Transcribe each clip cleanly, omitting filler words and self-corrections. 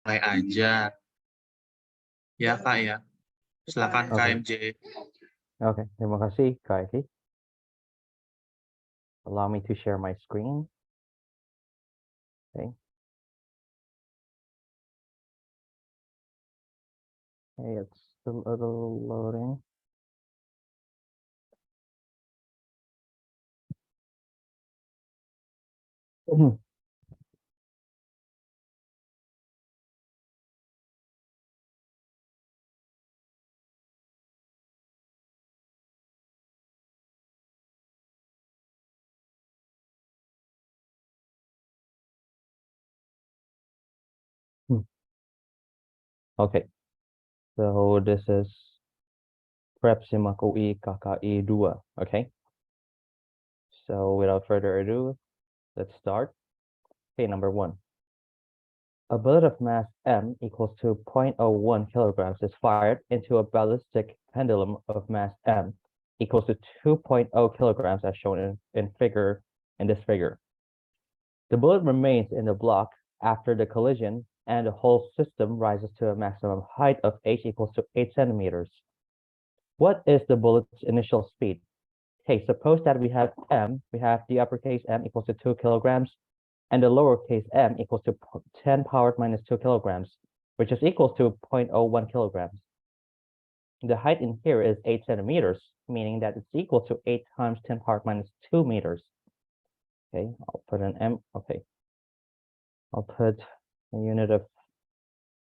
Mulai aja. Ya, Kak ya. Silakan Oke. KMJ. Oke, terima kasih Kak Eki. Allow me to share my screen. Okay. Okay, it's still a little loading. Okay, so this is prep SIMAK UI KKI 2. Okay, so without further ado, let's start. Okay, number 1. A bullet of mass m equals to 0.01 kilograms is fired into a ballistic pendulum of mass m equals to 2.0 kilograms as shown in this figure. The bullet remains in the block after the collision and the whole system rises to a maximum height of h equals to 8 centimeters. What is the bullet's initial speed? Okay, suppose that we have the uppercase m equals to 2 kilograms and the lowercase m equals to 10 power minus 2 kilograms, which is equal to 0.01 kilograms. The height in here is 8 centimeters, meaning that it's equal to 8 times 10 power minus 2 meters. Okay, I'll put an m, okay. I'll put a unit of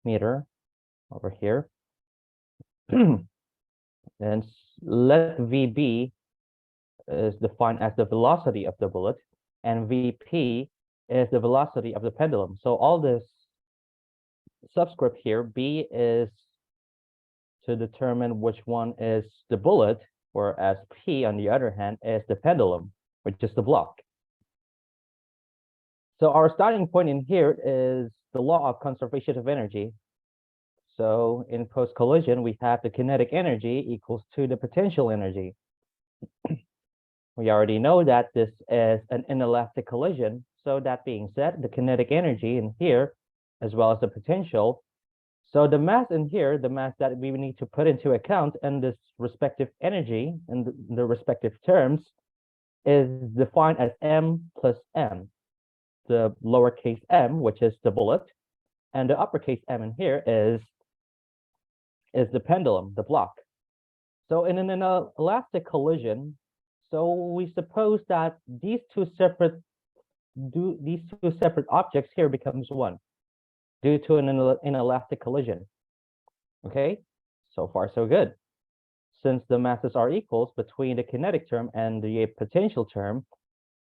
meter over here. And let VB is defined as the velocity of the bullet, and VP is the velocity of the pendulum. So all this subscript here, B is to determine which one is the bullet, whereas P, on the other hand, is the pendulum, which is the block. So our starting point in here is the law of conservation of energy. So in post-collision, we have the kinetic energy equals to the potential energy. We already know that this is an inelastic collision. So that being said, the kinetic energy in here, as well as the potential. So the mass in here, the mass that we need to put into account and this respective energy and the respective terms is defined as m plus m. The lowercase m, which is the bullet, and the uppercase m in here is the pendulum, the block. So in an inelastic collision, so we suppose that these two separate objects here becomes one due to an inelastic collision. Okay, so far so good. Since the masses are equals between the kinetic term and the potential term,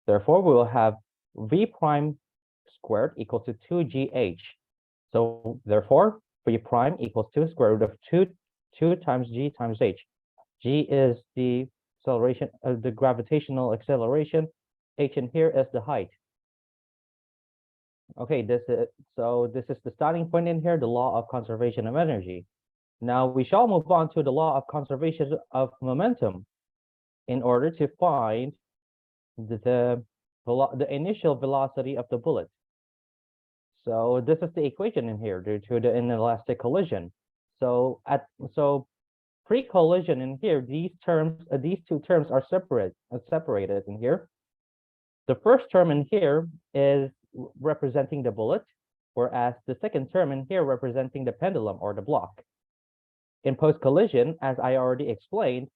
therefore we will have v prime squared equal to 2gh. So therefore v prime equals to square root of 2 times g times h. G is the acceleration of the gravitational acceleration. H in here is the height. Okay, this is the starting point in here, the law of conservation of energy. Now we shall move on to the law of conservation of momentum in order to find the initial velocity of the bullet. So this is the equation in here due to the inelastic collision. So pre-collision in here, these two terms are separated in here. The first term in here is representing the bullet, whereas the second term in here representing the pendulum or the block. In post-collision, as I already explained,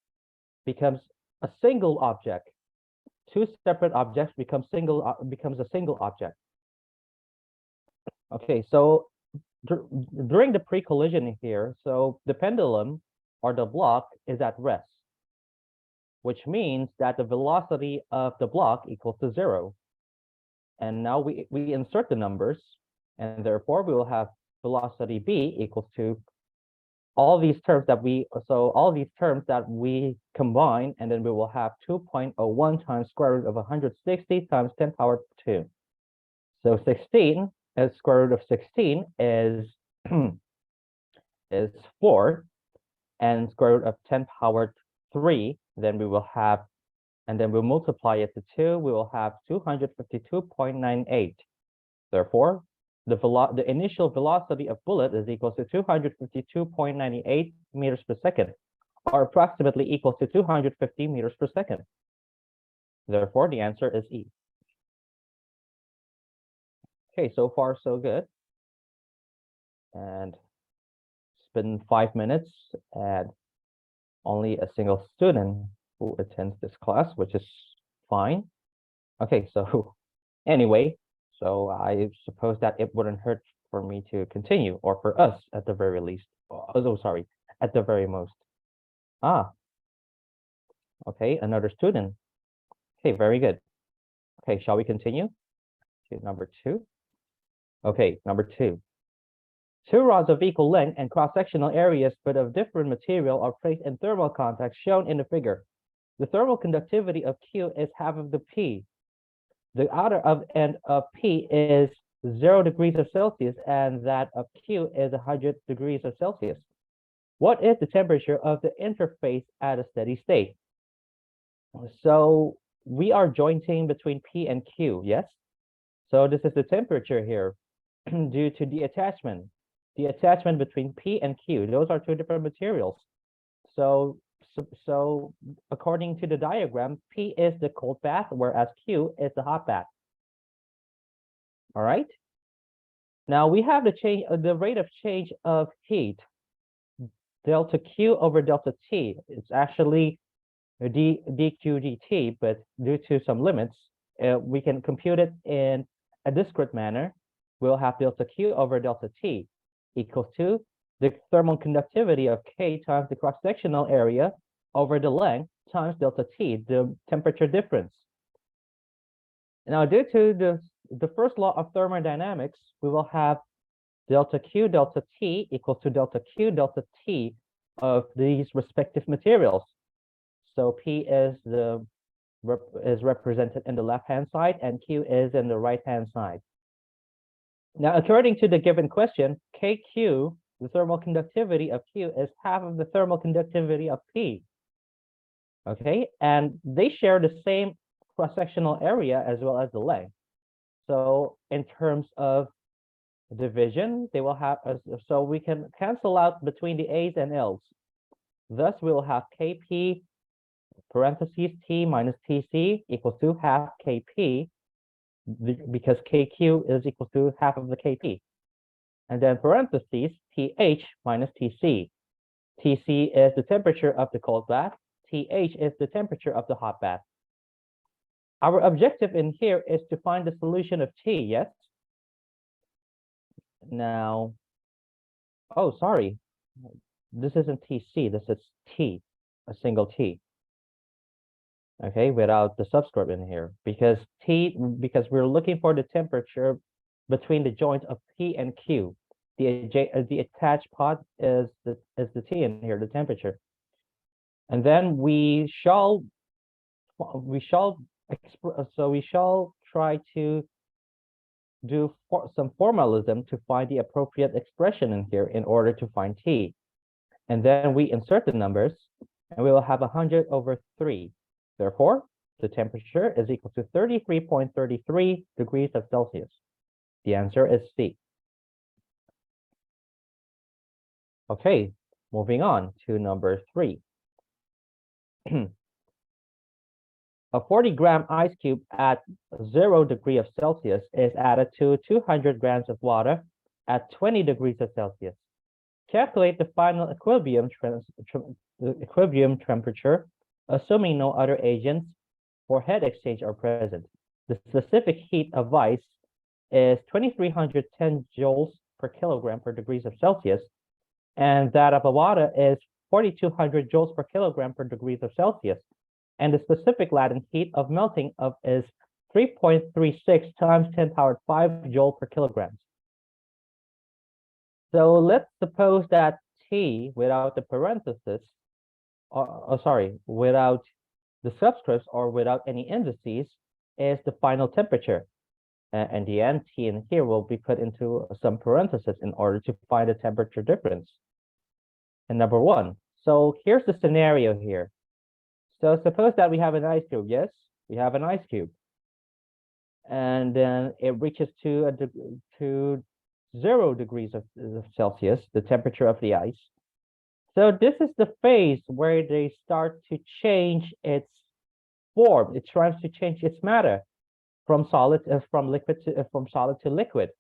becomes a single object. Two separate objects becomes a single object. Okay, so during the pre-collision here, so the pendulum or the block is at rest, which means that the velocity of the block equals to 0. And now we insert the numbers, and therefore we will have velocity b equals to all these terms that we combine, and then we will have 2.01 times square root of 160 times 10 power 2. So 16 as square root of 16 is is 4, and square root of 10 power 3, then we will have, and then we'll multiply it to 2, we will have 252.98. Therefore, the initial velocity of bullet is equal to 252.98 meters per second, or approximately equal to 250 meters per second. Therefore, the answer is E. Okay, so far so good. And it's been 5 minutes and only a single student who attends this class, which is fine. Okay, so anyway, so I suppose that it wouldn't hurt for me to continue, or for us at the very least. Oh, sorry, at the very most. Ah, okay, another student. Okay, very good. Okay, shall we continue to number 2? Okay, number 2. Two rods of equal length and cross-sectional areas but of different material are placed in thermal contact shown in the figure. The thermal conductivity of Q is half of the P. The outer end of P is 0 degrees of Celsius and that of Q is 100 degrees of Celsius. What is the temperature of the interface at a steady state? So we are jointing between P and Q, yes? So this is the temperature here due to the attachment between P and Q. Those are two different materials. So according to the diagram, P is the cold bath, whereas Q is the hot bath. All right. Now we have the rate of change of heat, delta Q over delta T. It's actually dQ dt, but due to some limits, we can compute it in a discrete manner. We'll have delta Q over delta T equals to the thermal conductivity of K times the cross-sectional area over the length times delta T, the temperature difference. Now, due to the first law of thermodynamics, we will have delta Q delta T equals to delta Q delta T of these respective materials. So P is represented in the left-hand side and Q is in the right-hand side. Now, according to the given question, KQ, the thermal conductivity of Q, is half of the thermal conductivity of P. Okay, and they share the same cross-sectional area as well as the length. So in terms of division, they will have, so we can cancel out between the A's and L's. Thus, we will have KP parentheses T minus TC equals to half KP, because KQ is equal to half of the KP. And then parentheses TH minus TC. TC is the temperature of the cold bath. TH is the temperature of the hot bath. Our objective in here is to find the solution of T, yes? Now, oh, sorry. This isn't TC, this is T, a single T. Okay, without the subscript in here, because we're looking for the temperature between the joints of P and Q. The attached part is the T in here, the temperature. And then we shall try to do some formalism to find the appropriate expression in here in order to find T. And then we insert the numbers and we will have 100 over 3. Therefore, the temperature is equal to 33.33 degrees of Celsius. The answer is C. Okay, moving on to number 3. A 40-gram ice cube at 0 degree of Celsius is added to 200 grams of water at 20 degrees of Celsius. Calculate the final equilibrium temperature, assuming no other agents for heat exchange are present. The specific heat of ice is 2,310 joules per kilogram per degrees of Celsius, and that of a water is 4,200 joules per kilogram per degrees of Celsius. And the specific latent heat of melting of is 3.36 times 10 power 5 joule per kilogram. So let's suppose that T without the parentheses, without the subscripts or without any indices, is the final temperature. And the end, T in here will be put into some parentheses in order to find the temperature difference. And number 1. So here's the scenario here. So suppose that we have an ice cube. Yes, we have an ice cube. And then it reaches to 0 degrees of Celsius, the temperature of the ice. So this is the phase where they start to change its form. It tries to change its matter from solid, from solid to liquid.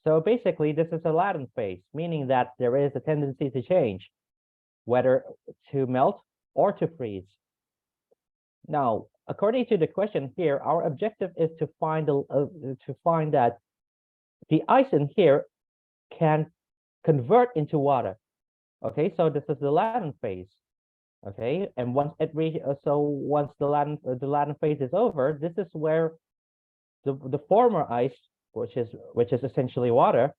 So basically, this is a latent phase, meaning that there is a tendency to change, whether to melt or to freeze. Now, according to the question here, our objective is to find that the ice in here can convert into water. Okay, so this is the latent phase. Okay, and once the latent phase is over, this is where the former ice, which is essentially water,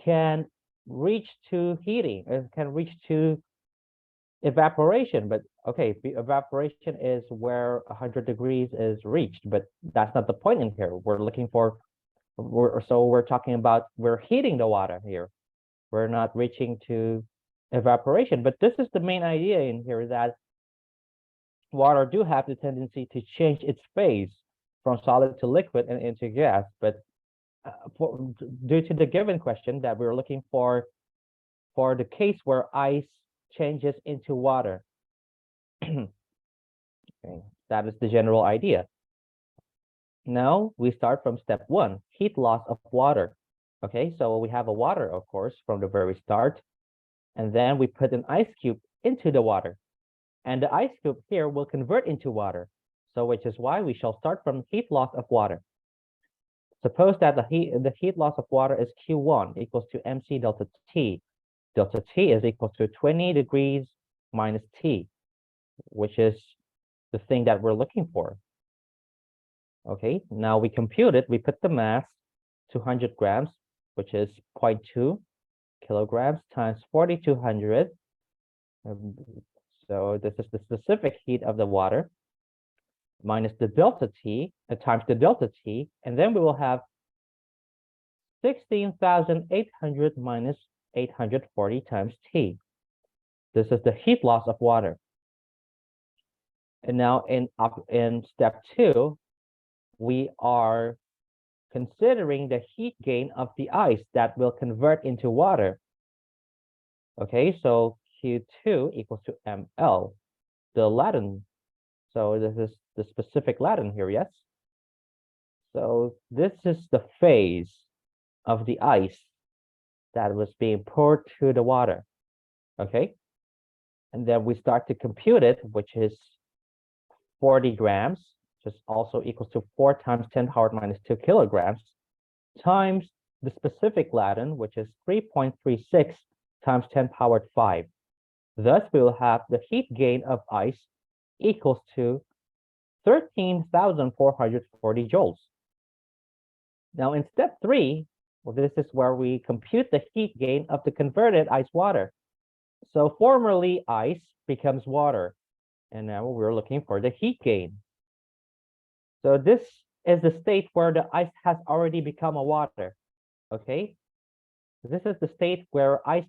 can reach to heating. It can reach to evaporation. But okay, evaporation is where 100 degrees is reached, but that's not the point in here. We're looking for, we're talking about, we're heating the water here. We're not reaching to evaporation, but this is the main idea in here, that water do have the tendency to change its phase from solid to liquid and into gas. But due to the given question that we're looking for the case where ice changes into water. Okay, that is the general idea. Now we start from step 1, heat loss of water. Okay, so we have a water, of course, from the very start, and then we put an ice cube into the water, and the ice cube here will convert into water. So which is why we shall start from heat loss of water. Suppose that the heat loss of water is Q1 equals to MC delta T. Delta T is equal to 20 degrees minus T, which is the thing that we're looking for. Okay, now we compute it. We put the mass, 200 grams, which is 0.2 kilograms times 4,200. So this is the specific heat of the water minus the delta T, times the delta T, and then we will have 16,800 minus 840 times T. This is the heat loss of water. And now in step 2, we are considering the heat gain of the ice that will convert into water. Okay, so Q2 equals to ml, the Latin. So this is the specific Latin here, yes? So this is the phase of the ice that was being poured to the water. Okay, and then we start to compute it, which is 40 grams, which is also equals to 4 times 10 power minus 2 kilograms, times the specific Latin, which is 3.36 times 10 powered 5. Thus, we will have the heat gain of ice equals to 13,440 joules. Now, in step 3, well, this is where we compute the heat gain of the converted ice water. So formerly ice becomes water, and now we're looking for the heat gain. So this is the state where the ice has already become a water. Okay, this is the state where ice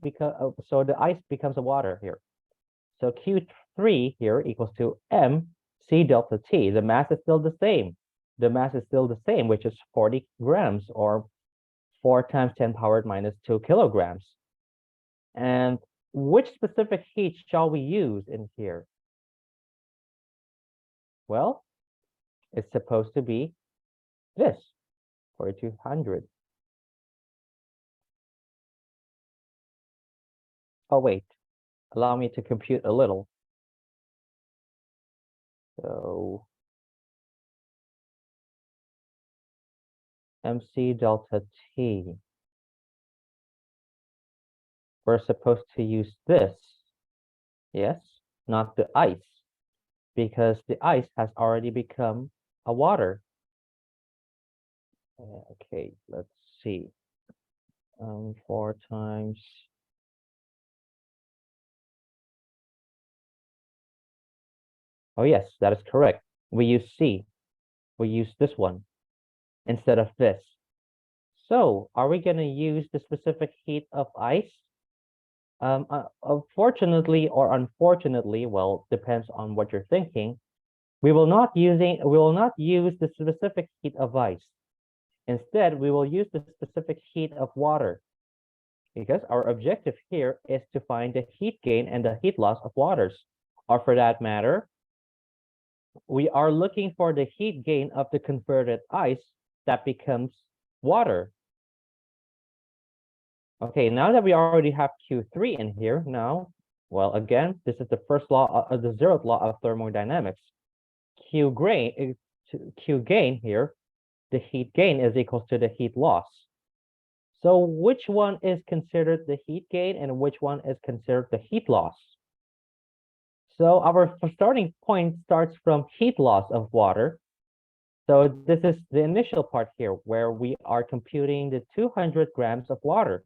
so the ice becomes a water here. So Q3 here equals to MC delta T. The mass is still the same. The mass is still the same, which is 40 grams, or 4 times 10 powered minus 2 kilograms. And which specific heat shall we use in here? Well, it's supposed to be this, 4,200. Oh, wait, allow me to compute a little. So MC delta T. We're supposed to use this, yes, not the ice, because the ice has already become a water. Okay, let's see. 4 times. Oh, yes, that is correct. We use C. We use this one instead of this. So are we going to use the specific heat of ice? Fortunately or unfortunately, well, depends on what you're thinking. We will not use the specific heat of ice. Instead, we will use the specific heat of water. because our objective here is to find the heat gain and the heat loss of waters. Or for that matter, we are looking for the heat gain of the converted ice that becomes water. Okay, now that we already have Q3 in here, now, well, again, this is the first law of the zeroth law of thermodynamics. Q gain here, the heat gain is equal to the heat loss. So which one is considered the heat gain and which one is considered the heat loss? So our starting point starts from heat loss of water. So this is the initial part here where we are computing the 200 grams of water.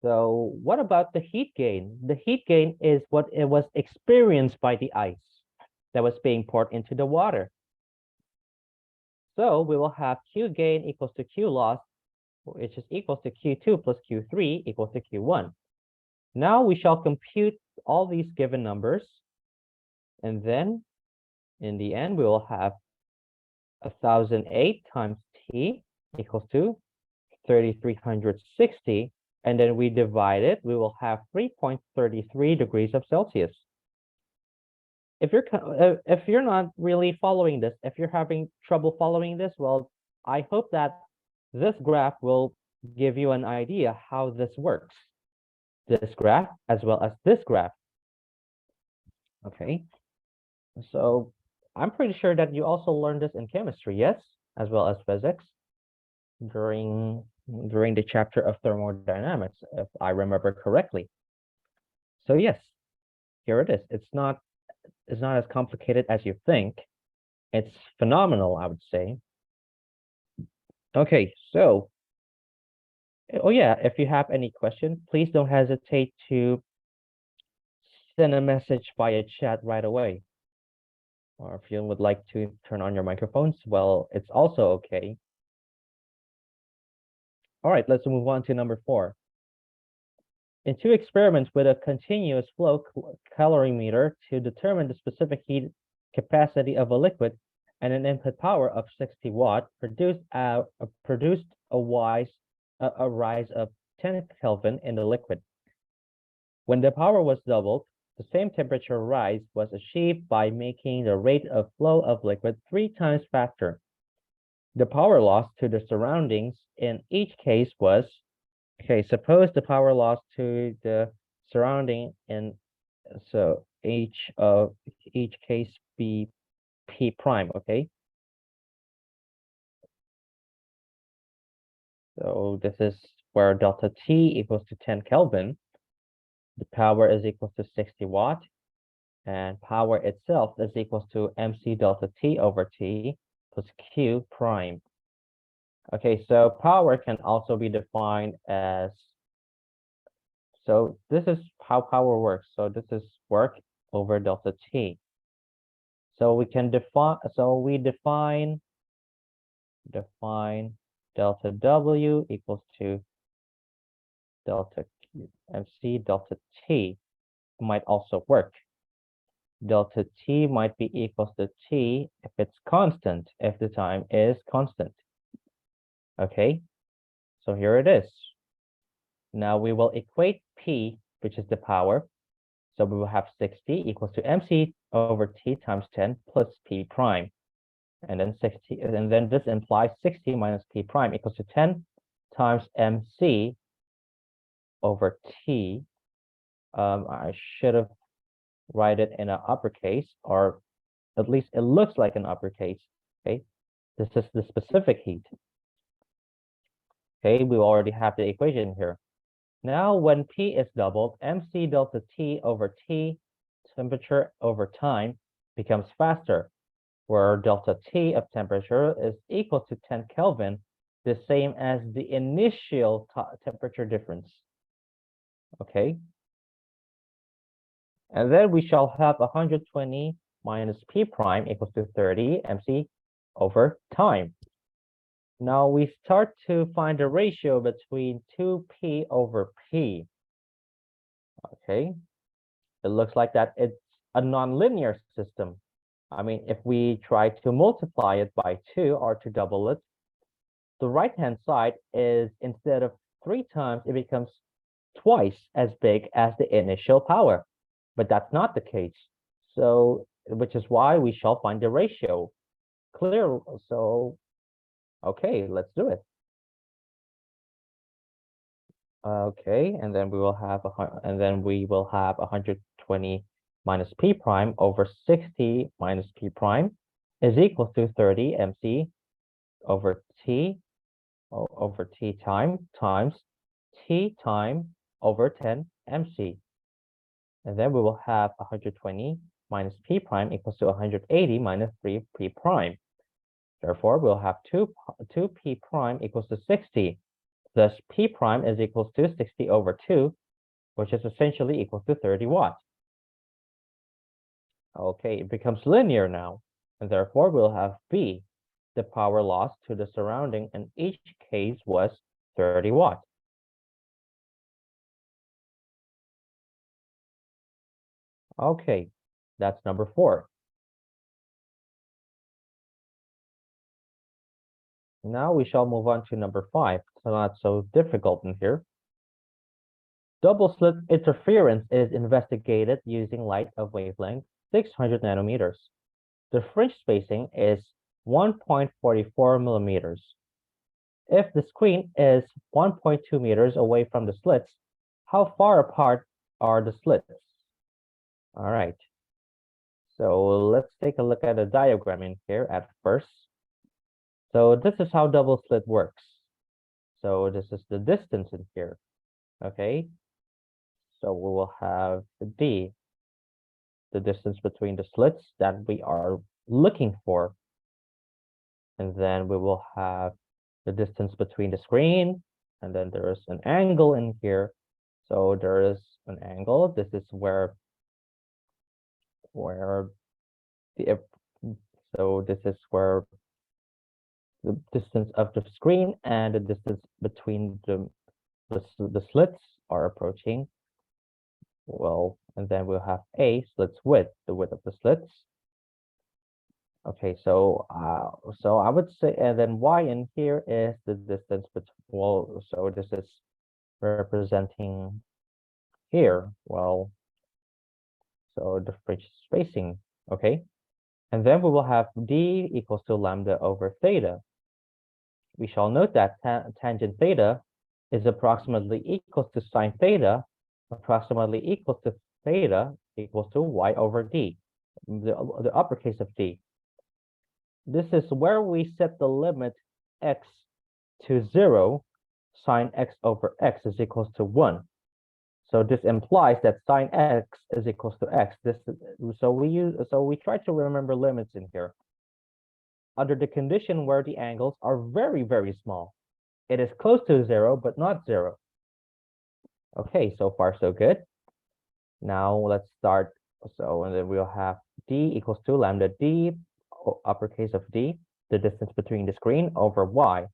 So what about the heat gain? The heat gain is what it was experienced by the ice that was being poured into the water. So we will have Q gain equals to Q loss, which is equals to Q2 plus Q3 equals to Q1. Now we shall compute all these given numbers. And then in the end, we will have 1008 times T equals to 3360. And then we divide it, we will have 3.33 degrees of Celsius. If you're not really following this, if you're having trouble following this, well, I hope that this graph will give you an idea how this works. This graph as well as this graph. Okay, so I'm pretty sure that you also learned this in chemistry, yes, as well as physics during the chapter of thermodynamics, if I remember correctly. So yes, here it is. It's not as complicated as you think. It's phenomenal, I would say. Okay, so oh yeah, if you have any questions, please don't hesitate to send a message via chat right away. Or if you would like to turn on your microphones, well, it's also okay. All right, let's move on to number 4. In 2 experiments with a continuous flow calorimeter to determine the specific heat capacity of a liquid and an input power of 60 watt produced a rise of 10 Kelvin in the liquid. When the power was doubled, the same temperature rise was achieved by making the rate of flow of liquid 3 times faster. The power loss to the surroundings in each case was, okay, suppose the power loss to the surrounding in, so each case be P prime, okay? So this is where delta T equals to 10 Kelvin. The power is equal to 60 watt, and power itself is equal to MC delta T over T plus Q prime. Okay, so power can also be defined as, so this is how power works. So this is work over delta T. So we can define, so we define delta W equals to delta Q, MC delta T might also work. Delta T might be equals to T if it's constant, if the time is constant. Okay, so here it is. Now we will equate P, which is the power. So we will have 60 equals to MC over T times 10 plus P prime. And then 60, and then this implies 60 minus P prime equals to 10 times MC over T. I should have write it in an uppercase, or at least it looks like an uppercase. Okay, this is the specific heat. Okay, we already have the equation here. Now when P is doubled, MC delta T over T, temperature over time, becomes faster, where delta T of temperature is equal to 10 Kelvin, the same as the initial temperature difference. Okay, and then we shall have 120 minus P prime equals to 30 MC over time. Now we start to find a ratio between 2P over P. Okay, it looks like that it's a nonlinear system. I mean, if we try to multiply it by 2 or to double it, the right-hand side is, instead of 3 times, it becomes twice as big as the initial power. But that's not the case. So, which is why we shall find the ratio. Clear. So, okay, let's do it. Okay, and then we will have 120 minus p prime over 60 minus p prime is equal to 30 mc over t over t time times t time over 10 mc. And then we will have 120 minus p prime equals to 180 minus 3 p prime. Therefore, we'll have 2 p prime equals to 60. Thus, p prime is equals to 60 over 2, which is essentially equal to 30 watts. Okay, it becomes linear now, and therefore we'll have B. The power loss to the surrounding in each case was 30 watts. Okay, that's number 4. Now we shall move on to number 5. It's not so difficult in here. Double slit interference is investigated using light of wavelength 600 nanometers. The fringe spacing is 1.44 millimeters. If the screen is 1.2 meters away from the slits, how far apart are the slits? All right. So let's take a look at a diagram in here at first. So this is how double slit works. So this is the distance in here. Okay. So we will have D, the distance between the slits that we are looking for. And then we will have the distance between the screen, and then there is an angle in here. So there is an angle. This is where the so this is where the distance of the screen and the distance between the slits are approaching. Well, and then we'll have A, slits width, the width of the slits. Okay, so I would say, and then Y in here is the distance between, well, so this is representing here, well, so the fringe spacing, okay? And then we will have D equals to lambda over theta. We shall note that tangent theta is approximately equal to sine theta, approximately equal to theta equals to Y over D, the uppercase of D. This is where we set the limit x to 0, sine x over x is equals to 1. So this implies that sine x is equals to x. So we try to remember limits in here. Under the condition where the angles are very, very small. It is close to 0, but not 0. Okay, so far so good. Now let's start. So, and then we'll have D equals to lambda D, uppercase of D, the distance between the screen over Y.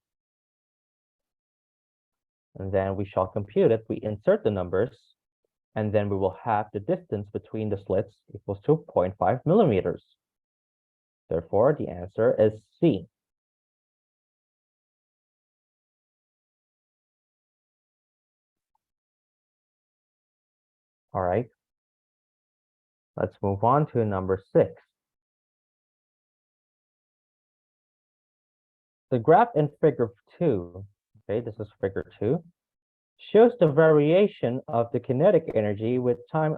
And then we shall compute it. We insert the numbers, and then we will have the distance between the slits equals to 0.5 millimeters. Therefore, the answer is C. All right. Let's move on to number 6. The graph in figure 2, okay, this is figure 2, shows the variation of the kinetic energy with time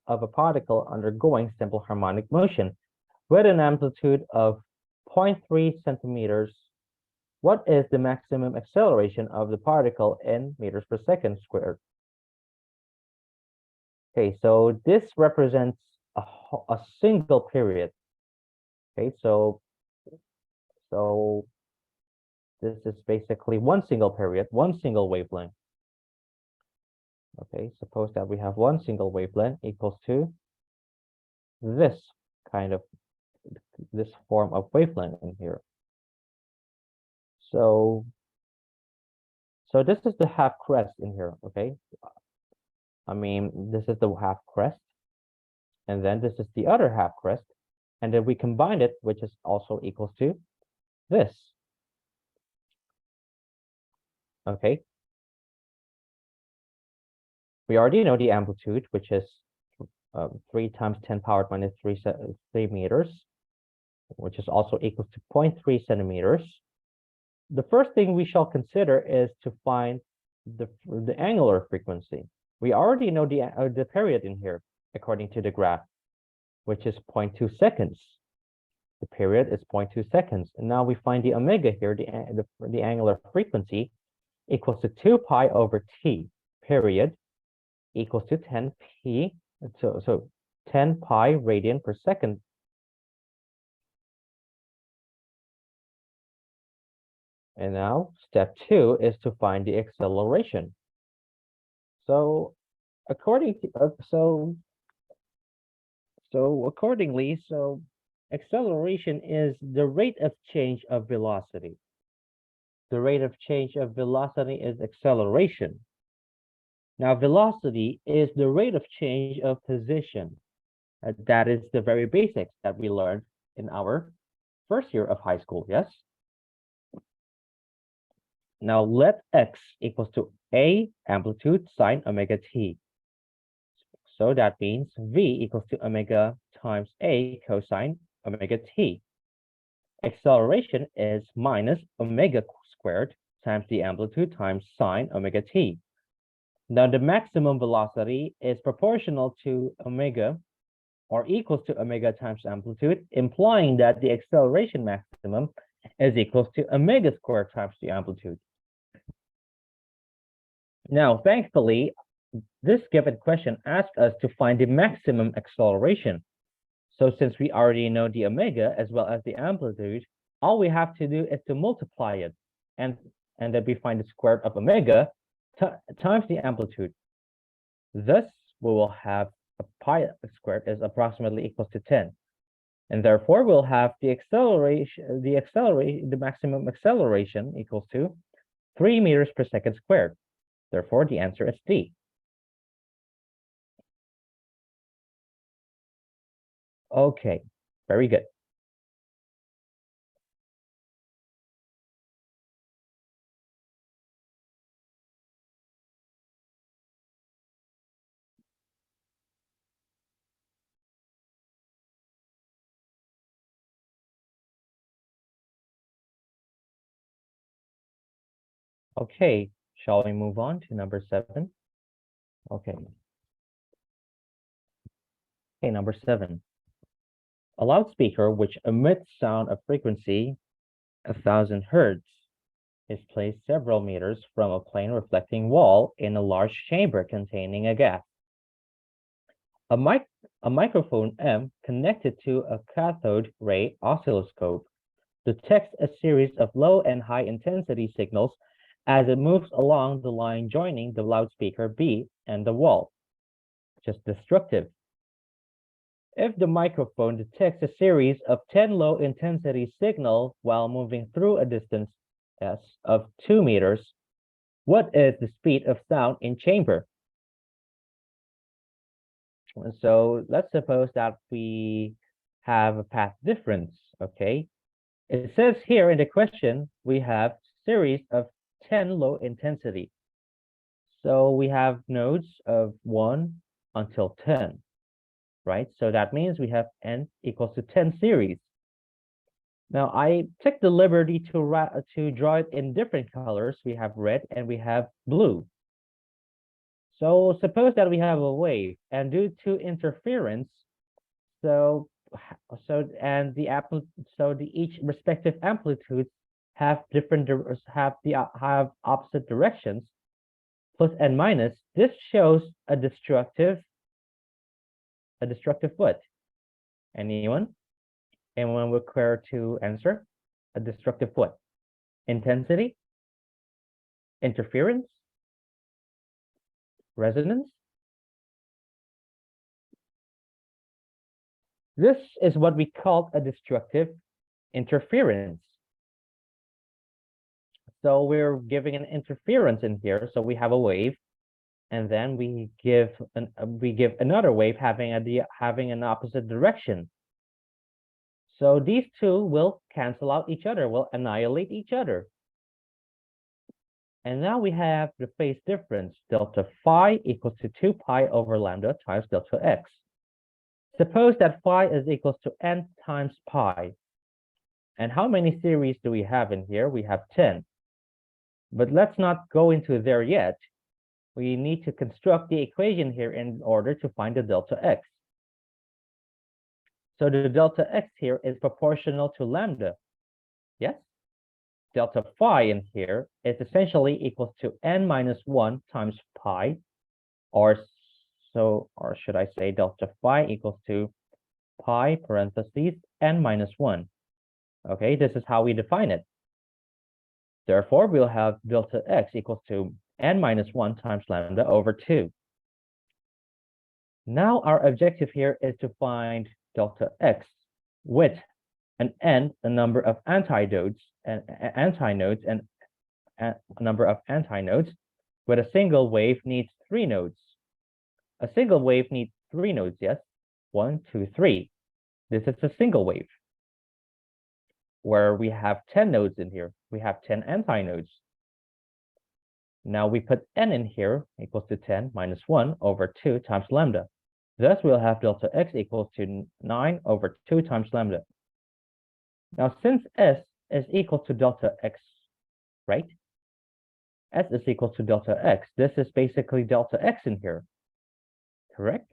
of a particle undergoing simple harmonic motion with an amplitude of 0.3 centimeters. What is the maximum acceleration of the particle in meters per second squared? Okay, so this represents a single period. Okay, so this is basically one single period, one single wavelength. Okay, suppose that we have one single wavelength equals to this form of wavelength in here. So this is the half crest in here, okay? I mean, this is the half crest, and then this is the other half crest, and then we combine it, which is also equals to this. Okay, We already know the amplitude, which is 3 times 10 power minus 3 meters, which is also equal to 0.3 centimeters. The first thing we shall consider is to find the angular frequency. We already know the period in here, according to the graph, which is 0.2 seconds. The period is 0.2 seconds. And now we find the omega here, the angular frequency, equals to 2 pi over t, period, equals to 10 p, so 10 pi radian per second. And now step 2 is to find the acceleration. So accordingly, acceleration is the rate of change of velocity. The rate of change of velocity is acceleration. Now, velocity is the rate of change of position. That is the very basics that we learned in our first year of high school, yes? Now, let x equals to a amplitude sine omega t. So that means v equals to omega times a cosine omega t. Acceleration is minus omega squared times the amplitude times sine omega t. Now, the maximum velocity is proportional to omega or equals to omega times amplitude, implying that the acceleration maximum is equals to omega squared times the amplitude. Now, thankfully, this given question asks us to find the maximum acceleration. So since we already know the omega as well as the amplitude, all we have to do is to multiply it. And then we find the square root of omega times the amplitude. Thus, we will have a pi squared is approximately equals to 10. And therefore, we'll have the maximum acceleration equals to 3 meters per second squared. Therefore, the answer is D. Okay, very good. Okay, shall we move on to number 7? Okay. Okay, number 7. A loudspeaker which emits sound of frequency 1000 hertz is placed several meters from a plane reflecting wall in a large chamber containing a gas. A microphone M connected to a cathode ray oscilloscope detects a series of low and high intensity signals as it moves along the line joining the loudspeaker B and the wall. Just destructive. If the microphone detects a series of 10 low intensity signals while moving through a distance S of 2 meters, what is the speed of sound in chamber? So let's suppose that we have a path difference, okay? It says here in the question, we have series of 10 low intensity. So we have nodes of 1 until 10, right? So that means we have n equals to 10 series. Now I took the liberty to draw it in different colors. We have red and we have blue. So suppose that we have a wave, and due to interference, each respective amplitudes have have opposite directions, plus and minus. This shows a destructive what? Anyone would care to answer? A destructive what? Intensity? Interference? Resonance? This is what we call a destructive interference. So we're giving an interference in here. So we have a wave, and then we give another wave having an opposite direction. So these two will cancel out each other, will annihilate each other. And now we have the phase difference, delta phi equals to 2 pi over lambda times delta x. Suppose that phi is equals to n times pi. And how many series do we have in here? We have 10. But let's not go into there yet. We need to construct the equation here in order to find the delta x. So the delta x here is proportional to lambda. Yes? Delta phi in here is essentially equals to n minus 1 times pi, or should I say delta phi equals to pi parentheses n minus 1. Okay, this is how we define it. Therefore, we'll have delta x equals to n minus 1 times lambda over 2. Now our objective here is to find delta x with an n, a number of antinodes and a number of antinodes, but a single wave needs 3 nodes. A single wave needs 3 nodes, yes? 1, 2, 3. This is a single wave where we have 10 nodes in here. We have 10 antinodes. Now we put n in here equals to 10 minus 1 over 2 times lambda. Thus we'll have delta x equals to 9 over 2 times lambda. Now since s is equal to delta x, right? S is equal to delta x. This is basically delta x in here, correct?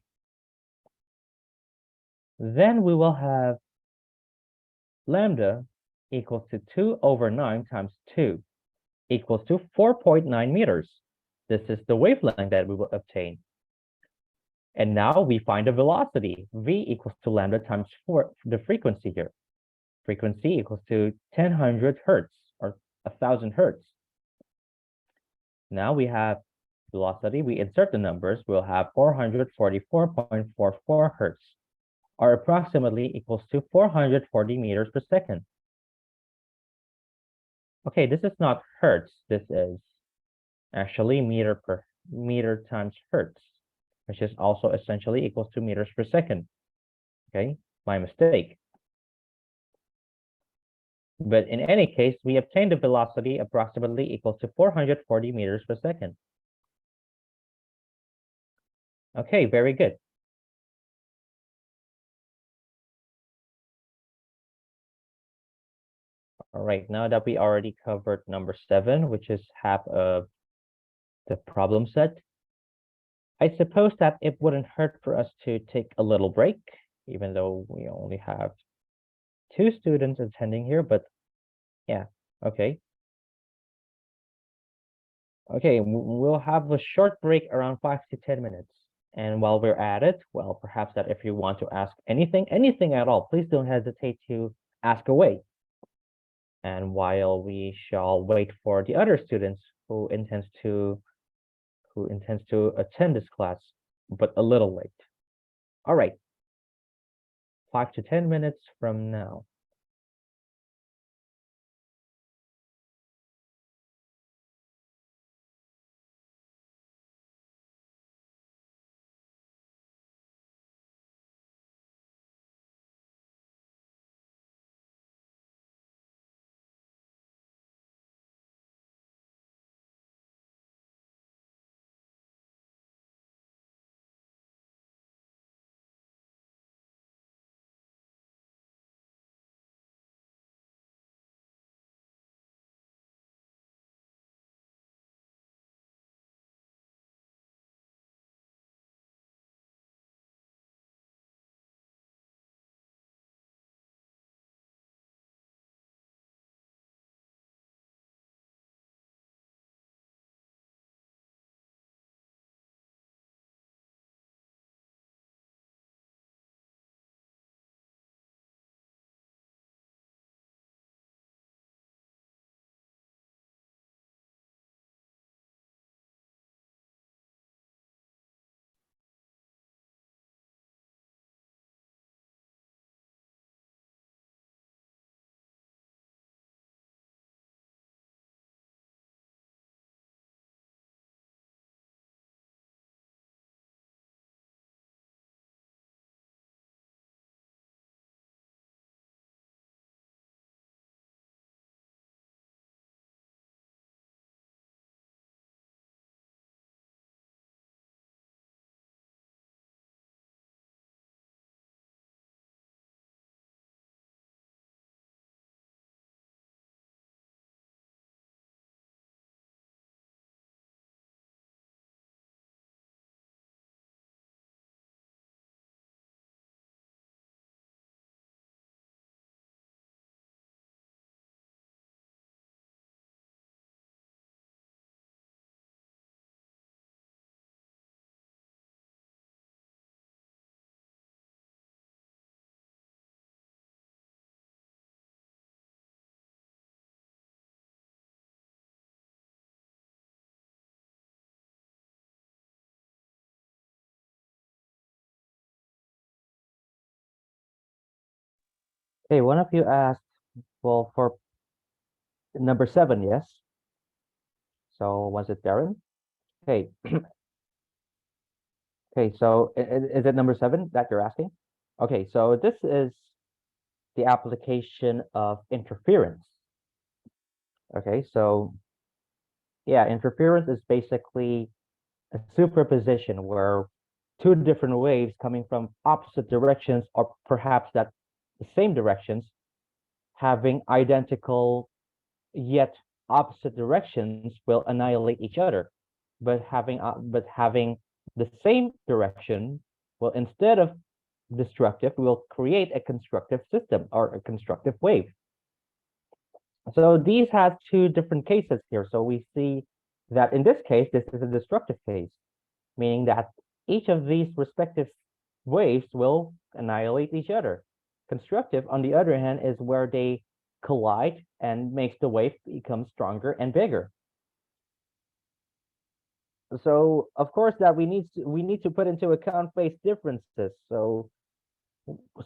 Then we will have lambda equals to 2 over 9 times 2 equals to 4.9 meters. This is the wavelength that we will obtain. And now we find the velocity. V equals to lambda times 4, the frequency here. Frequency equals to 1000 hertz or 1000 hertz. Now we have velocity. We insert the numbers. We'll have 444.44 hertz, or approximately equals to 440 meters per second. Okay, this is not hertz. This is actually meter times hertz, which is also essentially equals to meters per second. Okay, my mistake. But in any case, we obtained the velocity approximately equals to 440 meters per second. Okay, very good. All right, now that we already covered number 7, which is half of the problem set, I suppose that it wouldn't hurt for us to take a little break, even though we only have 2 students attending here, but yeah, okay. Okay, we'll have a short break around 5 to 10 minutes. And while we're at it, well, perhaps that if you want to ask anything at all, please don't hesitate to ask away. And while we shall wait for the other students who intends to attend this class, but a little late. All right, 5 to 10 minutes from now. Hey, one of you asked, well, for number 7, yes? So was it Darren? Okay, okay, so is it number 7 that you're asking? Okay, so this is the application of interference. Okay, so yeah, interference is basically a superposition where two different waves coming from opposite directions, or perhaps that the same directions, having identical yet opposite directions, will annihilate each other. But having the same direction, well, instead of destructive, will create a constructive system or a constructive wave. So these have two different cases here. So we see that in this case, this is a destructive case, meaning that each of these respective waves will annihilate each other. Constructive, on the other hand, is where they collide and makes the wave become stronger and bigger. So of course that we need to put into account phase differences. So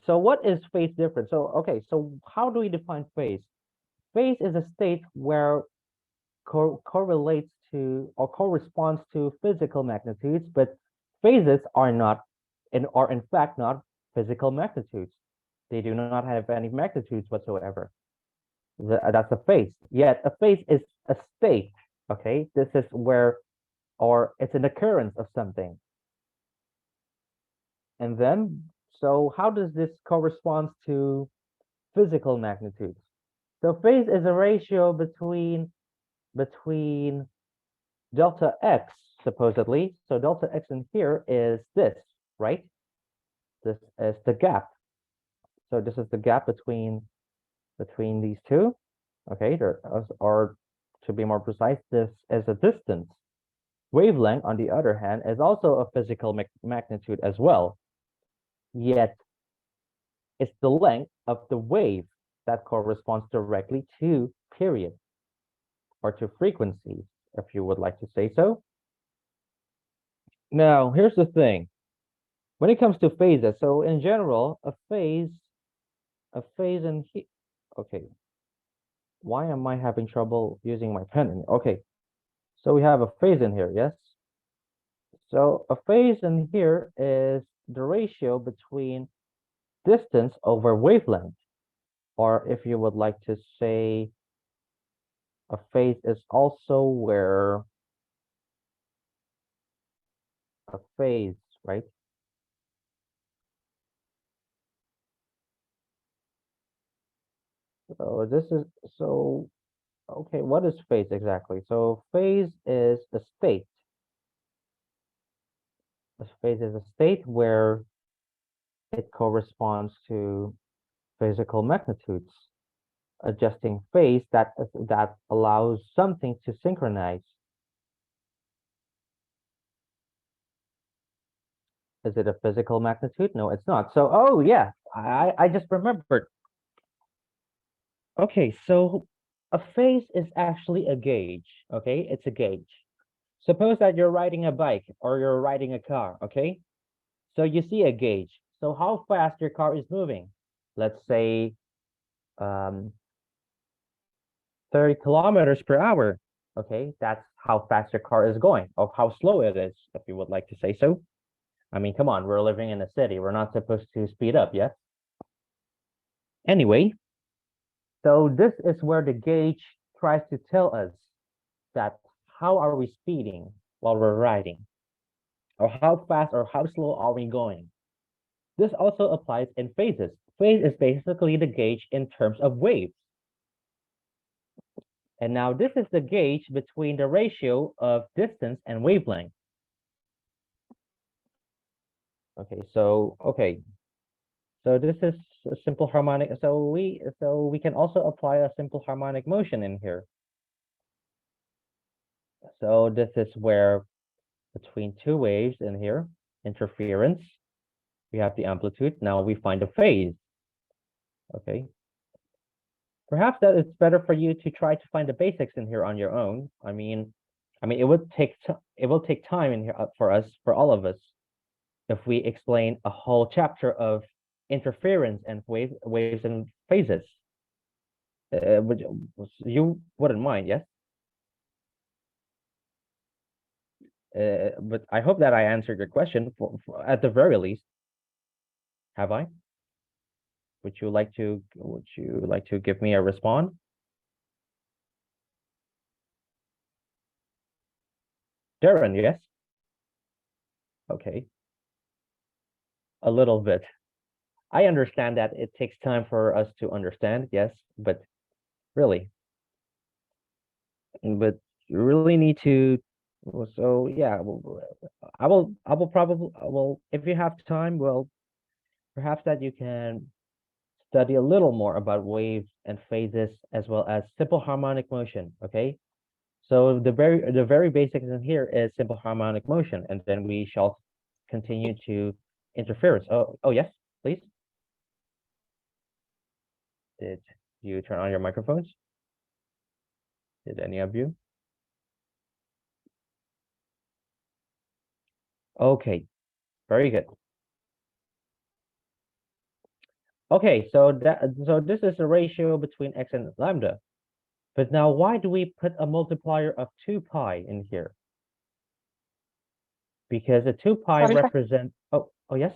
what is phase difference? So okay, so how do we define phase? Phase is a state where correlates to or corresponds to physical magnitudes, but phases are in fact not physical magnitudes. They do not have any magnitudes whatsoever. That's a phase. Yet a phase is a state. Okay, this is where, or it's an occurrence of something. And then, so how does this correspond to physical magnitudes? So phase is a ratio between delta x, supposedly. So delta x in here is this, right? This is the gap. So this is the gap between these two. Okay, or to be more precise, this is a distance. Wavelength, on the other hand, is also a physical magnitude as well. Yet it's the length of the wave that corresponds directly to period or to frequency, if you would like to say so. Now, here's the thing. When it comes to phases, so in general, a phase in here. Okay, why am I having trouble using my pen? Okay, so we have a phase in here, yes? So a phase in here is the ratio between distance over wavelength, or if you would like to say, a phase is also where a phase, right? So this is so okay, what is phase exactly? So phase is a state. A phase is a state where it corresponds to physical magnitudes, adjusting phase that allows something to synchronize. Is it a physical magnitude? No, it's not. So, oh yeah, I just remembered. Okay, so a phase is actually a gauge. Okay, it's a gauge. Suppose that you're riding a bike or you're riding a car. Okay, so you see a gauge. So how fast your car is moving? Let's say 30 kilometers per hour. Okay, that's how fast your car is going, or how slow it is, if you would like to say so. I mean, come on, we're living in a city. We're not supposed to speed up, yes? Anyway, so this is where the gauge tries to tell us that how are we speeding while we're riding, or how fast or how slow are we going. This also applies in phases. Phase is basically the gauge in terms of waves. And now this is the gauge between the ratio of distance and wavelength. So this is a simple harmonic. So we can also apply a simple harmonic motion in here. So this is where between two waves in here, interference, we have the amplitude. Now we find a phase. Okay. Perhaps that it's better for you to try to find the basics in here on your own. I mean, it will take time in here for all of us, if we explain a whole chapter of interference and waves and phases. Would you wouldn't mind, yes? But I hope that I answered your question at the very least. Have I? Would you like to give me a response? Darren, yes? Okay. A little bit. I understand that it takes time for us to understand, yes, but really, but you really need to. So yeah, I will probably, well, if you have time, well, perhaps that you can study a little more about waves and phases as well as simple harmonic motion. Okay, so the very basics in here is simple harmonic motion, and then we shall continue to interference. Oh yes, please. Did you turn on your microphones? Did any of you? Okay, very good. Okay, so this is the ratio between x and lambda. But now why do we put a multiplier of 2 pi in here? Because a 2 pi Sorry, sir. represents, oh yes?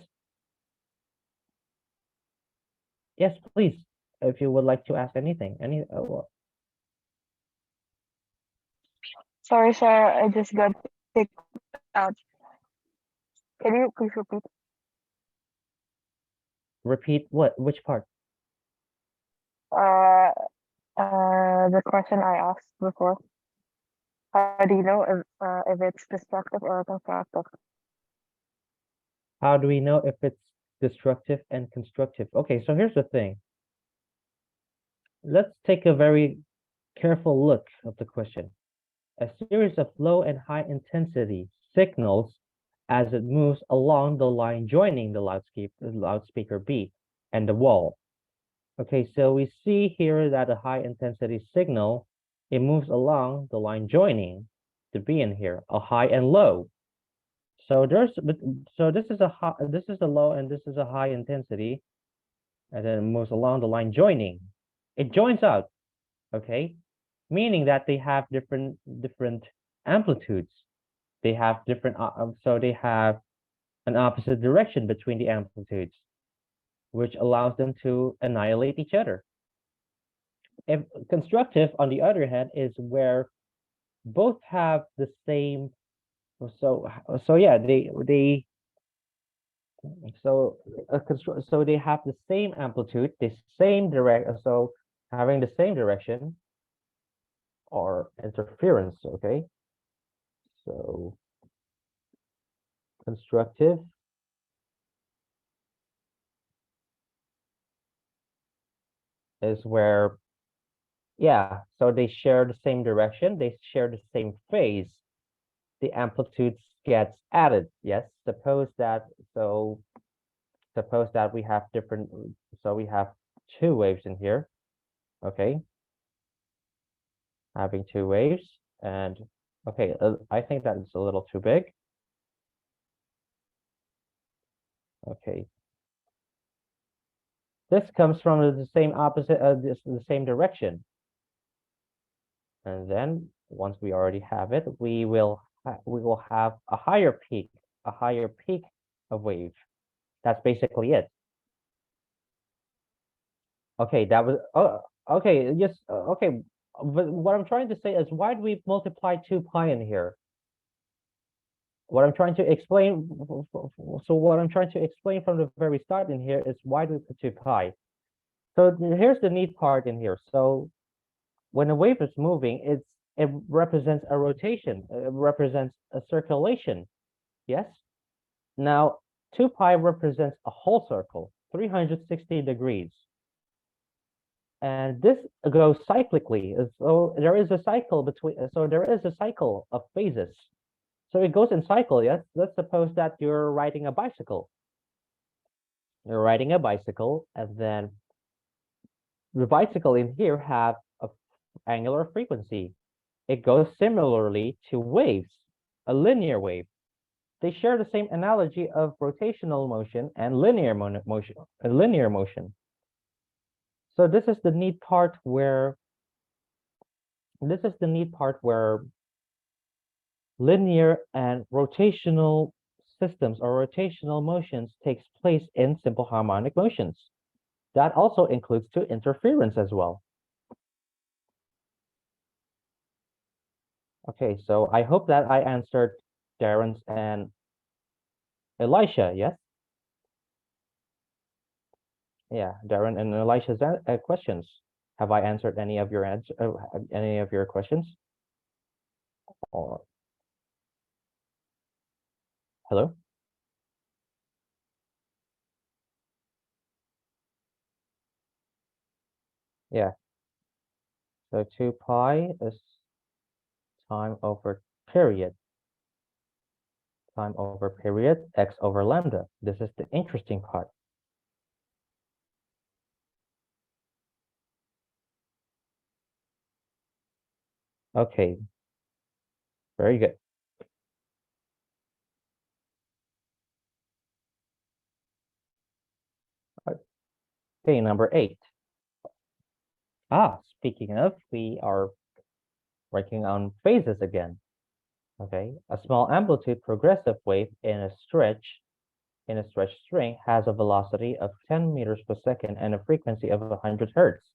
Yes, please. If you would like to ask anything, Sorry, sir. I just got kicked out. Can you please repeat? repeat what? Which part? Uh, the question I asked before. How do you know if it's destructive or constructive? How do we know if it's destructive and constructive? Okay, so here's the thing. Let's take a very careful look at the question. A series of low and high intensity signals as it moves along the line joining the loudspeaker B and the wall. Okay, so we see here that a high intensity signal, it moves along the line joining the B in here, a high and low. So this is a low and this is a high intensity, and then it moves along the line joining. It joins out, okay? Meaning that they have different amplitudes. They have different, so they have an opposite direction between the amplitudes, which allows them to annihilate each other. If constructive, on the other hand, is where both have the same. So yeah, so they have the same amplitude, the same so having the same direction or interference. Okay, so constructive is where, yeah, so they share the same direction, they share the same phase, the amplitudes gets added. Yes, suppose that we have different, so we have two waves in here. Okay, having two waves, and okay, I think that is a little too big. Okay, this comes from the same opposite, the same direction. And then once we already have it, we will have a higher peak of wave. That's basically it. Okay, that was, okay, yes, okay. But what I'm trying to say is, why do we multiply 2 pi in here? What I'm trying to explain, so what I'm trying to explain from the very start in here is, why do we put 2 pi? So here's the neat part in here. So when a wave is moving, it represents a rotation, it represents a circulation. Yes. Now 2 pi represents a whole circle, 360 degrees. And this goes cyclically. So there is a cycle of phases. So it goes in cycle, yes? Let's suppose that you're riding a bicycle. You're riding a bicycle, and then the bicycle in here have a angular frequency. It goes similarly to waves, a linear wave. they share the same analogy of rotational motion and linear motion. So this is the neat part where linear and rotational systems or rotational motions takes place in simple harmonic motions. That also includes to interference as well. Okay, so I hope that I answered Darren's and Elisha, yes? Yeah, Darren and Elisha's questions. Have I answered any of your questions? Or hello? Yeah. So 2 pi is time over period. Time over period, x over lambda. This is the interesting part. Okay, very good. Okay, number 8. Speaking of, we are working on phases again. Okay, a small amplitude progressive wave in a stretched string has a velocity of 10 meters per second and a frequency of 100 hertz.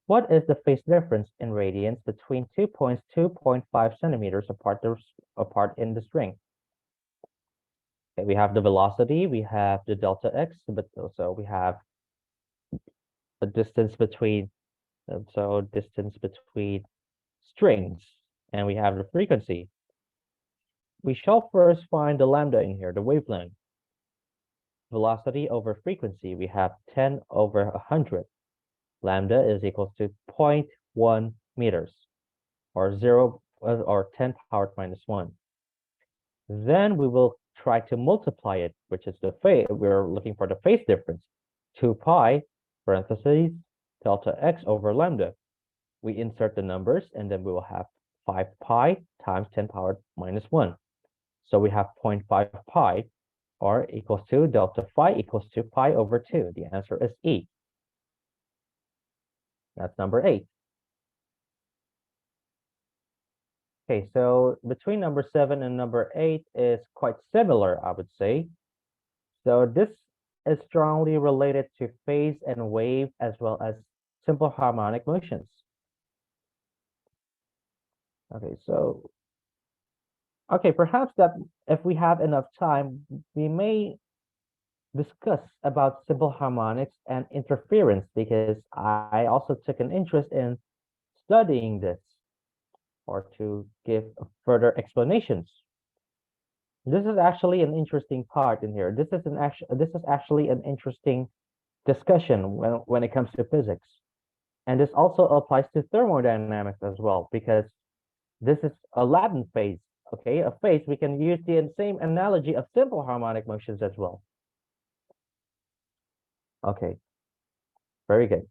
What is the phase difference in radians between 2 points 2.5 centimeters apart in the string? Okay, we have the velocity, we have the delta x, but also we have the distance between strings, and we have the frequency. We shall first find the lambda in here, the wavelength. Velocity over frequency, we have 10 over 100. Lambda is equal to 0.1 meters, or 10 powered minus 1. Then we will try to multiply it, which is the phase. We're looking for the phase difference. 2 pi, parentheses, delta x over lambda. We insert the numbers, and then we will have 5 pi times 10 powered minus 1. So we have 0.5 pi, or equals to delta phi equals to pi over 2. The answer is E. That's number 8. Okay, so between number 7 and number 8 is quite similar, I would say. So this is strongly related to phase and wave as well as simple harmonic motions. Okay, perhaps that if we have enough time, we may discuss about simple harmonics and interference, because I also took an interest in studying this, or to give further explanations. This is actually an interesting part in here. This is actually an interesting discussion when it comes to physics. And this also applies to thermodynamics as well, because this is a Latin phase. Okay, a phase, we can use the same analogy of simple harmonic motions as well. Okay, very good.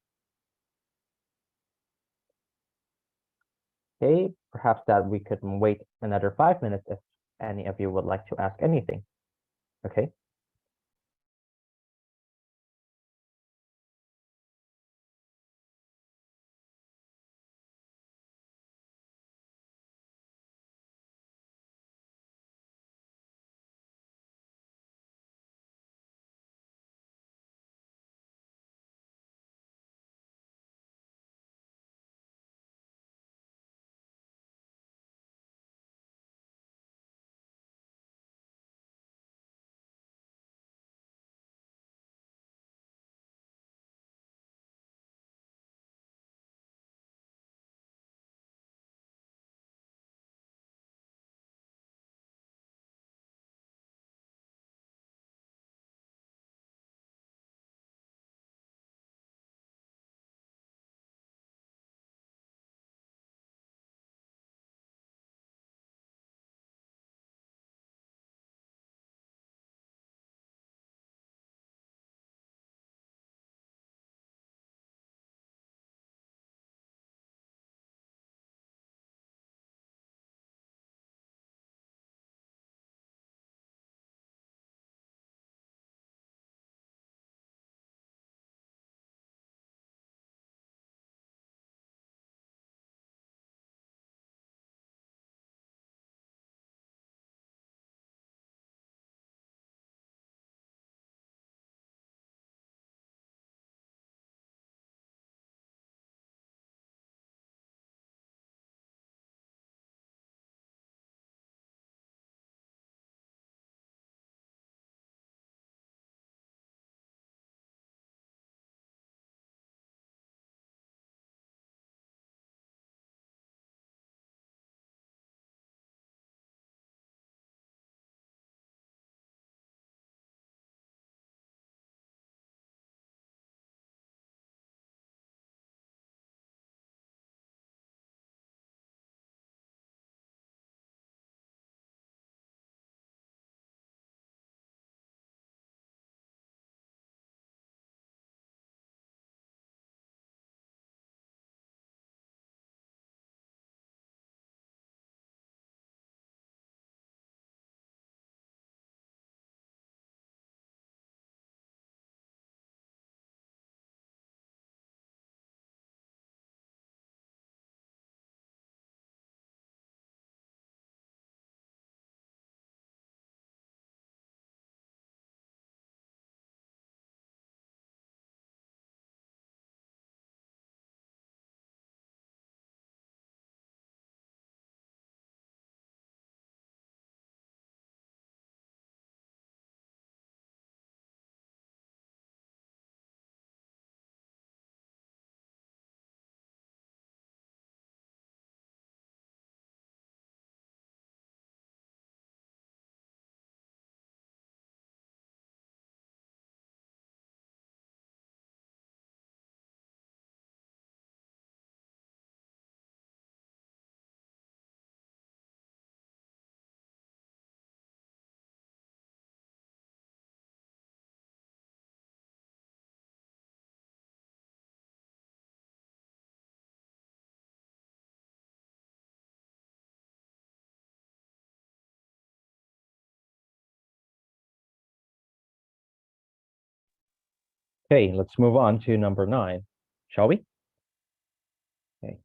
Okay, perhaps that we could wait another 5 minutes if any of you would like to ask anything. Okay. Okay, let's move on to number 9, shall we? Okay,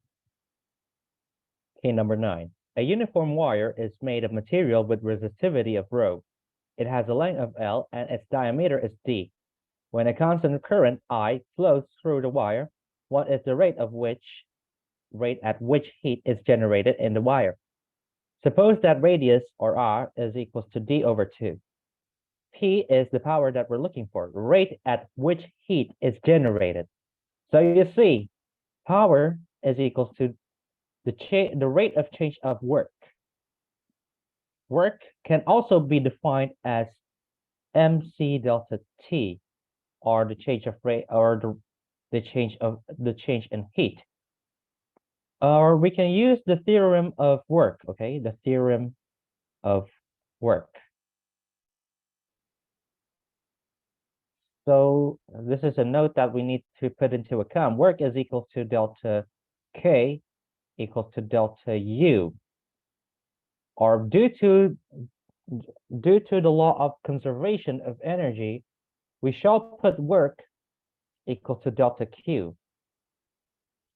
number 9. A uniform wire is made of material with resistivity of rho. It has a length of L and its diameter is D. When a constant current I flows through the wire, what is the rate at which heat is generated in the wire? Suppose that radius, or R, is equals to D over 2. P is the power that we're looking for, rate at which heat is generated. So you see, power is equals to the rate of change of work. Work can also be defined as mc delta T, or the change of rate, or the change in heat. Or we can use the theorem of work, okay? The theorem of work. So this is a note that we need to put into account. Work is equal to delta K equals to delta U. Or due to the law of conservation of energy, we shall put work equal to delta Q.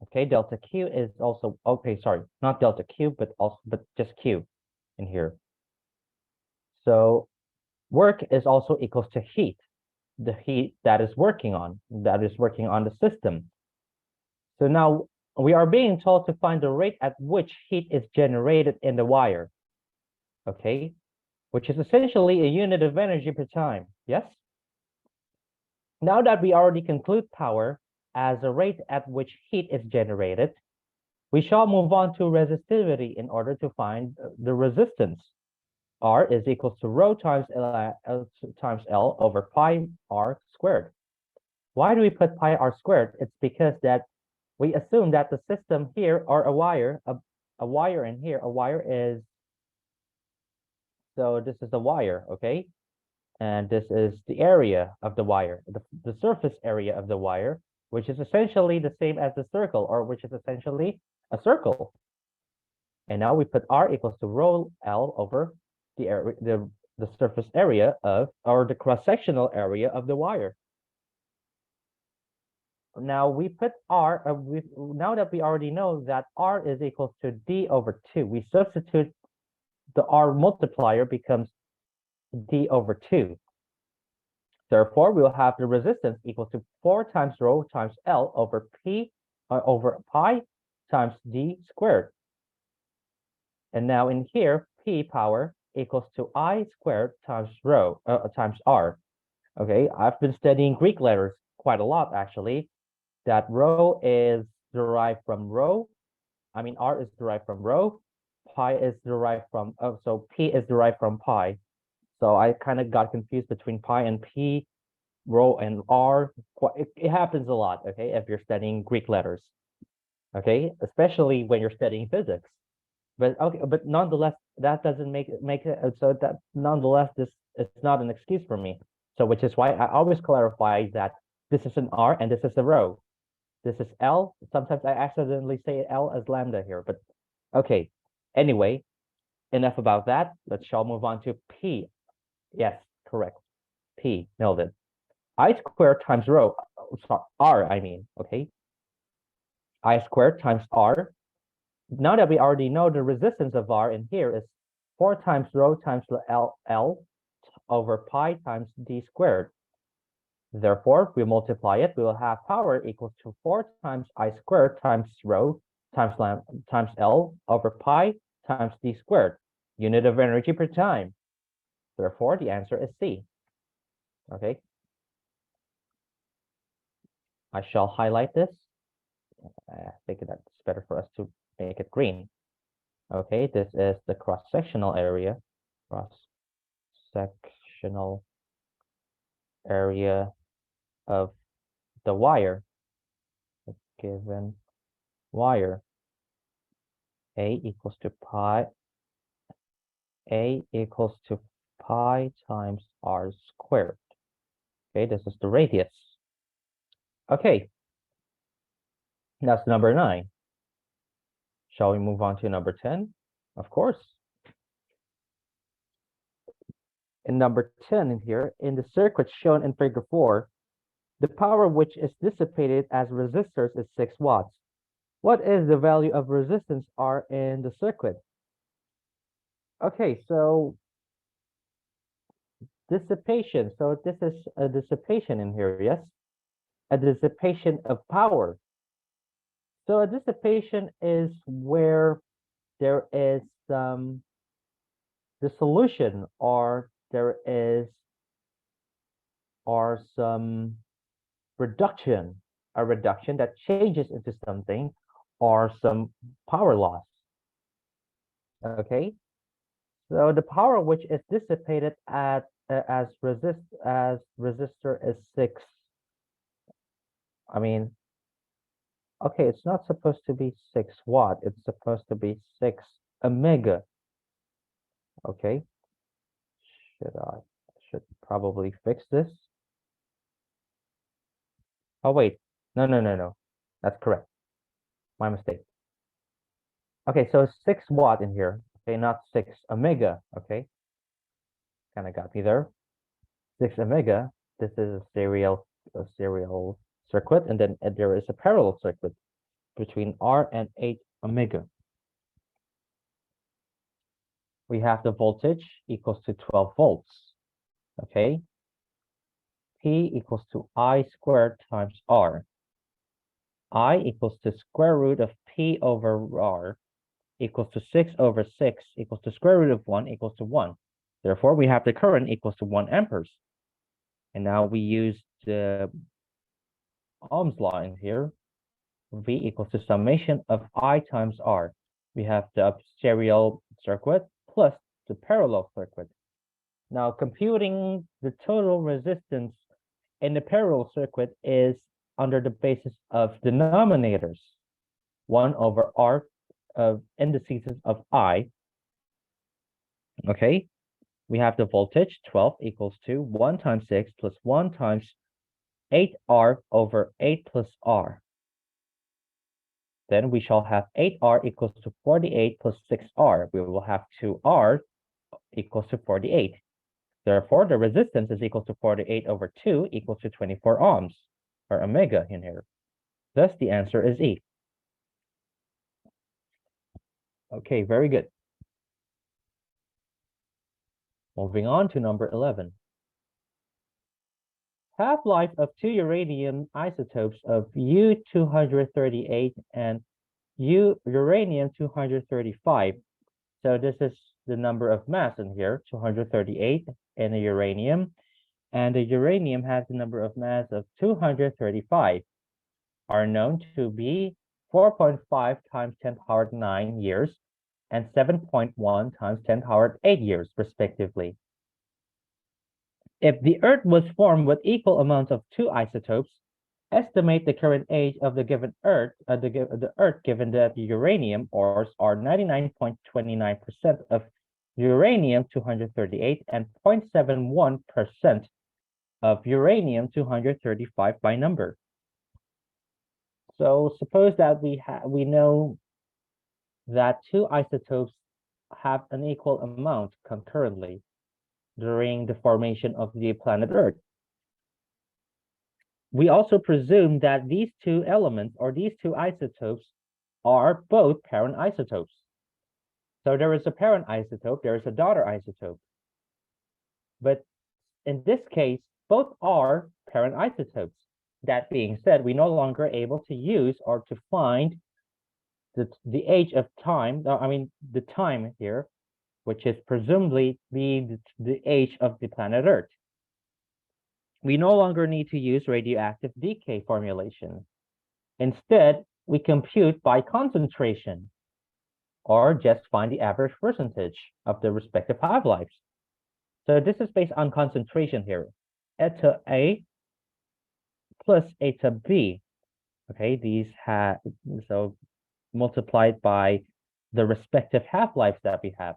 Okay, delta Q is also, okay, sorry, not delta Q, but just Q in here. So work is also equals to heat, the heat that is working on the system. So now we are being told to find the rate at which heat is generated in the wire, okay, which is essentially a unit of energy per time, yes? Now that we already conclude power as a rate at which heat is generated, we shall move on to resistivity in order to find the resistance. R is equals to rho times L over pi R squared. Why do we put pi R squared? It's because that we assume that the system here, or a wire in here, a wire is, so this is the wire, okay? And this is the area of the wire, the surface area of the wire, which is essentially the same as the circle, or which is essentially a circle. And now we put R equals to rho L over the area, the surface area of, or the cross-sectional area of the wire. Now we put R, now that we already know that R is equals to D over 2, we substitute the R multiplier becomes D over 2. Therefore, we will have the resistance equal to 4 times rho times L over P over pi times D squared. And now in here, P power equals to I squared times rho times R. Okay, I've been studying Greek letters quite a lot actually. That rho is derived from rho. I mean, R is derived from rho. Pi is derived from, so P is derived from pi. So I kind of got confused between pi and P, rho and R. It happens a lot, okay, if you're studying Greek letters, okay, especially when you're studying physics. But okay, but nonetheless, that doesn't make it so that nonetheless this is not an excuse for me. So which is why I always clarify that this is an R and this is a rho. This is L. Sometimes I accidentally say L as lambda here, but okay. Anyway, enough about that. Let's shall move on to P. Yes, correct. P, nailed it. I squared times rho, sorry, R, I mean, okay. I squared times R. Now that we already know the resistance of R in here is 4 times rho times L over pi times D squared. Therefore, we multiply it, we will have power equals to 4 times I squared times rho times L over pi times D squared, unit of energy per time. Therefore, the answer is C. Okay. I shall highlight this. I think that's better for us to make it green. Okay, this is the cross-sectional area. Cross-sectional area of the wire. A given wire. A equals to pi times R squared. Okay, this is the radius. Okay, that's number 9. Shall we move on to number 10? Of course. In number 10 in here, in the circuit shown in figure 4, The power which is dissipated as resistors is 6 watts. What is the value of resistance R in the circuit? Okay, so dissipation. So this is a dissipation in here, yes? A dissipation of power. So a dissipation is where there is dissolution, or there is some reduction, a reduction that changes into something, or some power loss. Okay, so the power which is dissipated at as resistor is 6. I mean, okay, it's not supposed to be 6 watt, it's supposed to be 6 omega. Okay, should probably fix this. Oh wait, no, that's correct, my mistake. Okay, so 6 watt in here, okay, not 6 omega. Okay, kind of got me there. 6 omega, this is a serial circuit, and then there is a parallel circuit between R and 8 omega. We have the voltage equals to 12 volts. Okay, P equals to I squared times R. I equals to square root of P over R equals to 6 over 6 equals to square root of 1 equals to 1. Therefore, we have the current equals to 1 amperes. And now we use the Ohm's law in here. V equals to summation of I times R. We have the serial circuit plus the parallel circuit. Now, computing the total resistance in the parallel circuit is under the basis of denominators. 1 over R of indices of I. Okay, we have the voltage 12 equals to 1 times 6 plus 1 times 8R over 8 plus R. Then we shall have 8R equals to 48 plus 6R. We will have 2R equals to 48. Therefore, the resistance is equal to 48 over 2 equals to 24 ohms, or omega in here. Thus, the answer is E. Okay, very good. Moving on to number 11. Half-life of 2 uranium isotopes of U-238 and uranium-235. So this is the number of mass in here, 238 in the uranium, and the uranium has the number of mass of 235, are known to be 4.5 times 10 power 9 years and 7.1 times 10 power 8 years, respectively. If the Earth was formed with equal amounts of 2 isotopes, estimate the current age of the given Earth, the Earth given that the uranium ores are 99.29% of uranium-238 and 0.71% of uranium-235 by number. So suppose that we know that 2 isotopes have an equal amount concurrently during the formation of the planet Earth. We also presume that these 2 elements, or these 2 isotopes, are both parent isotopes. So there is a parent isotope, there is a daughter isotope. But in this case, both are parent isotopes. That being said, we're no longer able to use or to find the age of time, the time here, which is presumably the age of the planet Earth. We no longer need to use radioactive decay formulation. Instead, we compute by concentration, or just find the average percentage of the respective half-lives. So this is based on concentration here. Eta A plus eta B. Okay, these have, so multiplied by the respective half-lives that we have.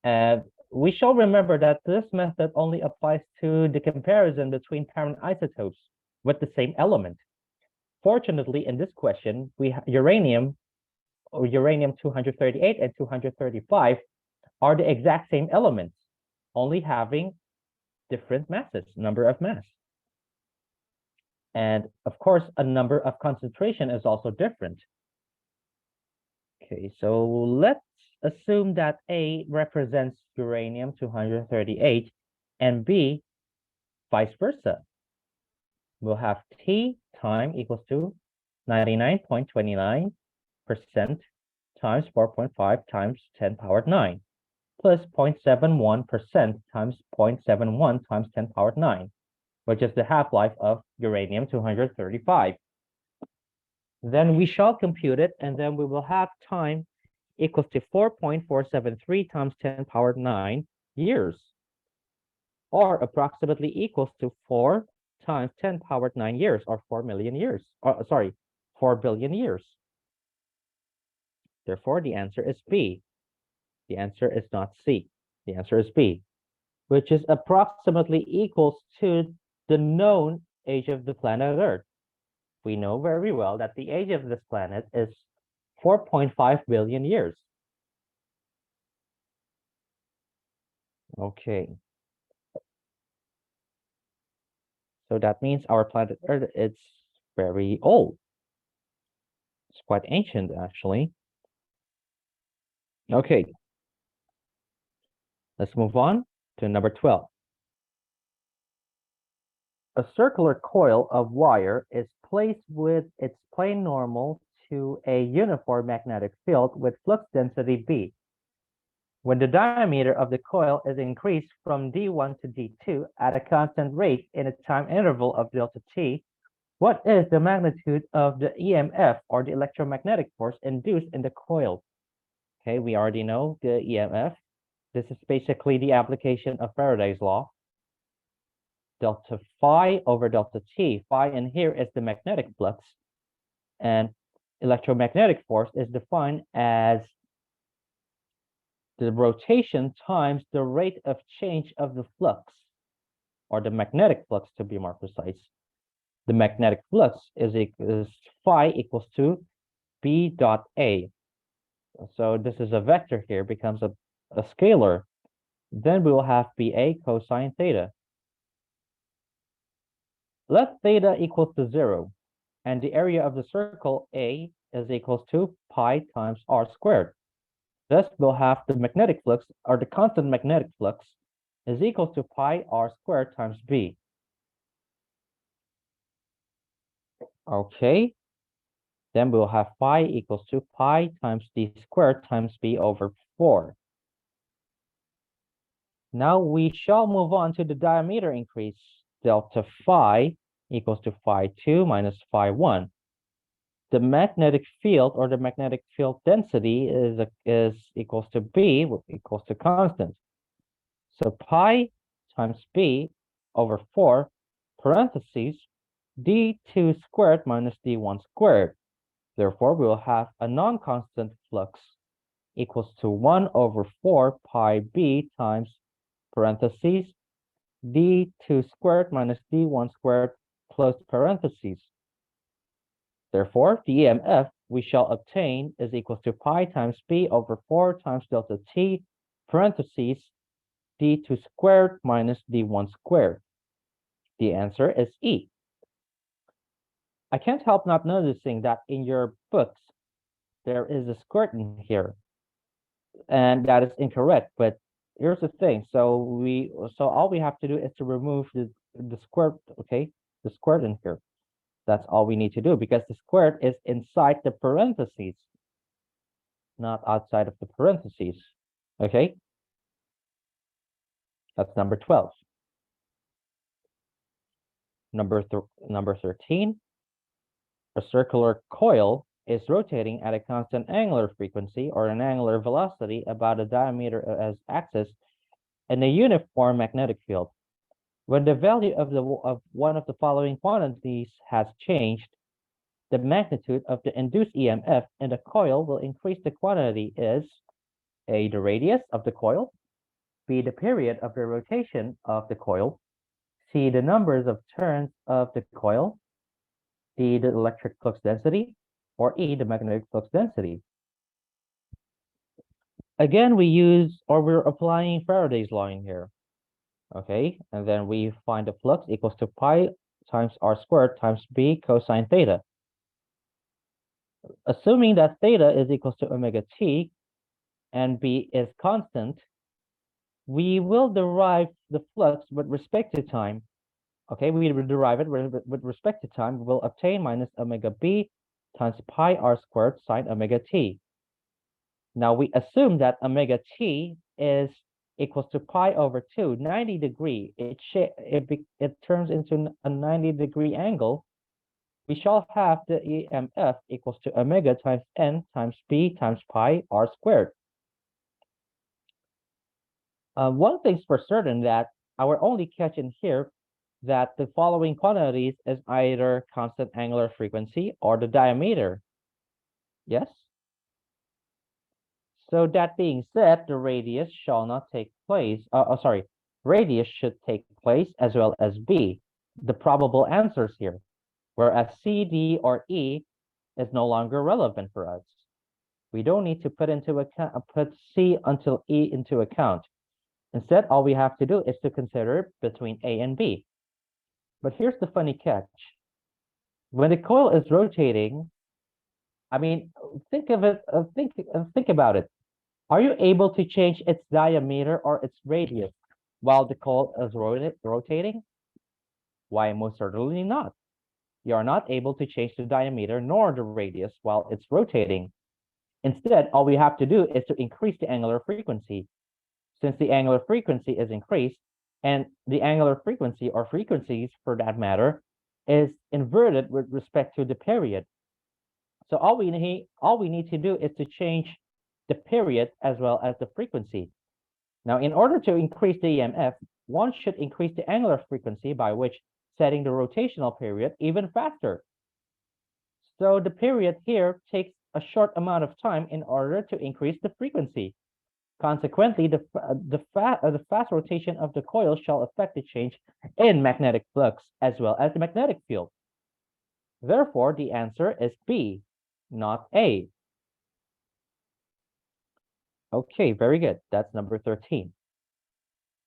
And we shall remember that this method only applies to the comparison between parent isotopes with the same element. Fortunately, in this question, we have uranium-238 and 235 are the exact same elements, only having different masses, number of mass. And of course, a number of concentration is also different. Okay, so let's assume that A represents uranium-238 and B vice versa. We'll have T time equals to 99.29% times 4.5 times 10 powered 9 plus 0.71% times 0.71 times 10 powered 9, which is the half-life of uranium-235. Then we shall compute it, and then we will have time equals to 4.473 times 10 powered 9 years, or approximately equals to 4 times 10 powered 9 years, or 4 million years, or sorry, 4 billion years. Therefore, the answer is B. The answer is not C. The answer is B, which is approximately equals to the known age of the planet Earth. We know very well that the age of this planet is 4.5 billion years. Okay. So that means our planet Earth is very old. It's quite ancient, actually. Okay. Let's move on to number 12. A circular coil of wire is placed with its plane normal to a uniform magnetic field with flux density B. When the diameter of the coil is increased from D1 to D2 at a constant rate in a time interval of delta T, what is the magnitude of the EMF, or the electromagnetic force, induced in the coil? Okay, we already know the EMF. This is basically the application of Faraday's law. Delta phi over delta T. Phi in here is the magnetic flux, and electromagnetic force is defined as the rotation times the rate of change of the flux, or the magnetic flux to be more precise. The magnetic flux is phi equals to B dot A. So this is a vector here, becomes a scalar. Then we will have BA cosine theta. Let theta equals to 0, and the area of the circle A is equals to pi times r squared. Thus, we'll have the magnetic flux, or the constant magnetic flux, is equal to pi r squared times B. Okay. Then we'll have phi equals to pi times d squared times B over 4. Now we shall move on to the diameter increase. Delta phi equals to phi 2 minus phi 1. The magnetic field, or the magnetic field density, is equals to B equals to constant. So pi times B over 4 parentheses D2 squared minus D1 squared. Therefore, we will have a non-constant flux equals to 1 over 4 pi B times parentheses D2 squared minus D1 squared close parentheses. Therefore, the EMF we shall obtain is equal to pi times B over 4 times delta T parentheses D2 squared minus D1 squared. The answer is E. I can't help not noticing that in your books, there is a squirt in here, and that is incorrect. But here's the thing: so all we have to do is to remove the squirt. Okay, the squirt in here. That's all we need to do, because the squirt is inside the parentheses, not outside of the parentheses. Okay, that's number 12. Number 13. A circular coil is rotating at a constant angular frequency, or an angular velocity, about a diameter as axis in a uniform magnetic field. When the value of one of the following quantities has changed, the magnitude of the induced EMF in the coil will increase. The quantity is A, the radius of the coil, B, the period of the rotation of the coil, C, the numbers of turns of the coil, D, the electric flux density, or E, the magnetic flux density. Again, we're applying Faraday's law in here. Okay, and then we find the flux equals to pi times r squared times b cosine theta. Assuming that theta is equals to omega t and b is constant, we will derive the flux with respect to time. Okay, we will derive it with respect to time. We will obtain minus omega b times pi r squared sine omega t. Now we assume that omega t is equals to pi over 2, 90 degree. It turns into a 90-degree angle. We shall have the EMF equals to omega times n times b times pi r squared. One thing's for certain, that our only catch in here, that the following quantities is either constant angular frequency or the diameter. Yes? So that being said, the radius shall not take place. Radius should take place as well as B, the probable answers here, whereas C, D, or E is no longer relevant for us. We don't need to put C until E into account. Instead, all we have to do is to consider between A and B. But here's the funny catch. When the coil is rotating, I mean, think about it. Are you able to change its diameter or its radius while the coil is rotating? Why, most certainly not. You are not able to change the diameter nor the radius while it's rotating. Instead, all we have to do is to increase the angular frequency. Since the angular frequency is increased, and the angular frequency, or frequencies for that matter, is inverted with respect to the period. So all we need to do is to change the period as well as the frequency. Now, in order to increase the EMF, one should increase the angular frequency, by which setting the rotational period even faster. So the period here takes a short amount of time in order to increase the frequency. Consequently, the fast rotation of the coil shall affect the change in magnetic flux as well as the magnetic field. Therefore, the answer is B, not A. Okay, very good. That's number 13.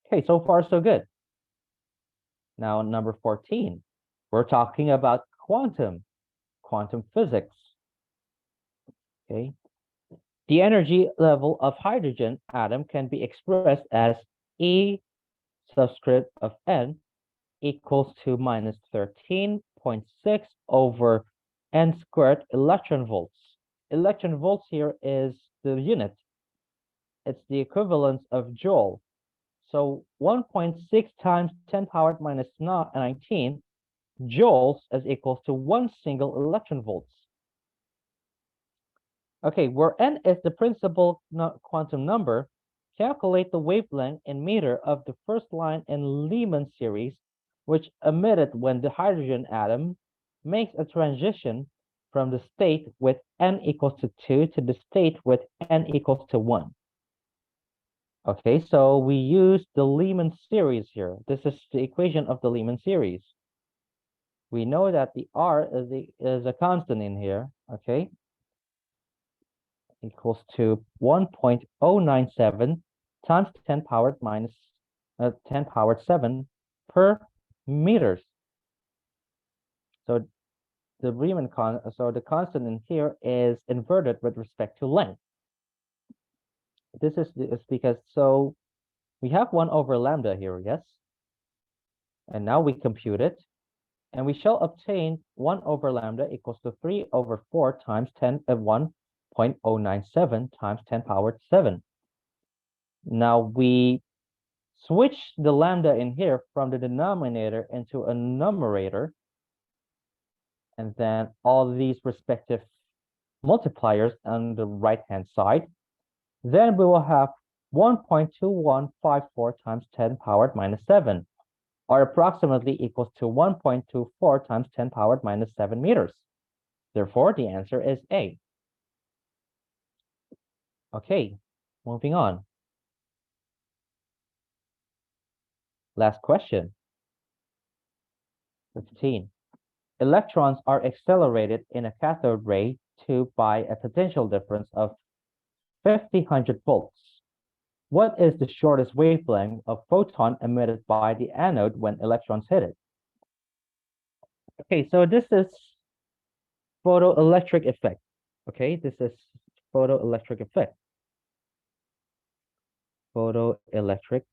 Okay, so far so good. Now, number 14, we're talking about quantum physics. Okay. The energy level of hydrogen atom can be expressed as E subscript of N equals to minus 13.6 over N squared electron volts. Electron volts here is the unit. It's the equivalence of joule. So 1.6 times 10 power minus 19 joules is equals to 1 single electron volts. Okay, where n is the principal quantum number, calculate the wavelength in meter of the first line in Lyman series, which emitted when the hydrogen atom makes a transition from the state with n equals to 2 to the state with n equals to 1. Okay, so we use the Lyman series here. This is the equation of the Lyman series. We know that the R is a constant in here, okay? Equals to 1.097 times 10 power minus 10 power 7 per meters. So the Riemann the constant in here is inverted with respect to length. This is because, so we have 1 over lambda here, yes? And now we compute it, and we shall obtain 1 over lambda equals to 3 over 4 times 10 of 1.097 times 10 power 7. Now we switch the lambda in here from the denominator into a numerator, and then all these respective multipliers on the right-hand side. Then we will have 1.2154 times 10 power minus 7, or approximately equals to 1.24 times 10 power minus 7 meters. Therefore, the answer is A. Okay, moving on. Last question. 15. Electrons are accelerated in a cathode ray tube by a potential difference of 50-100 volts. What is the shortest wavelength of photon emitted by the anode when electrons hit it? Okay, so this is photoelectric effect. Okay, this is photoelectric effect. Photoelectric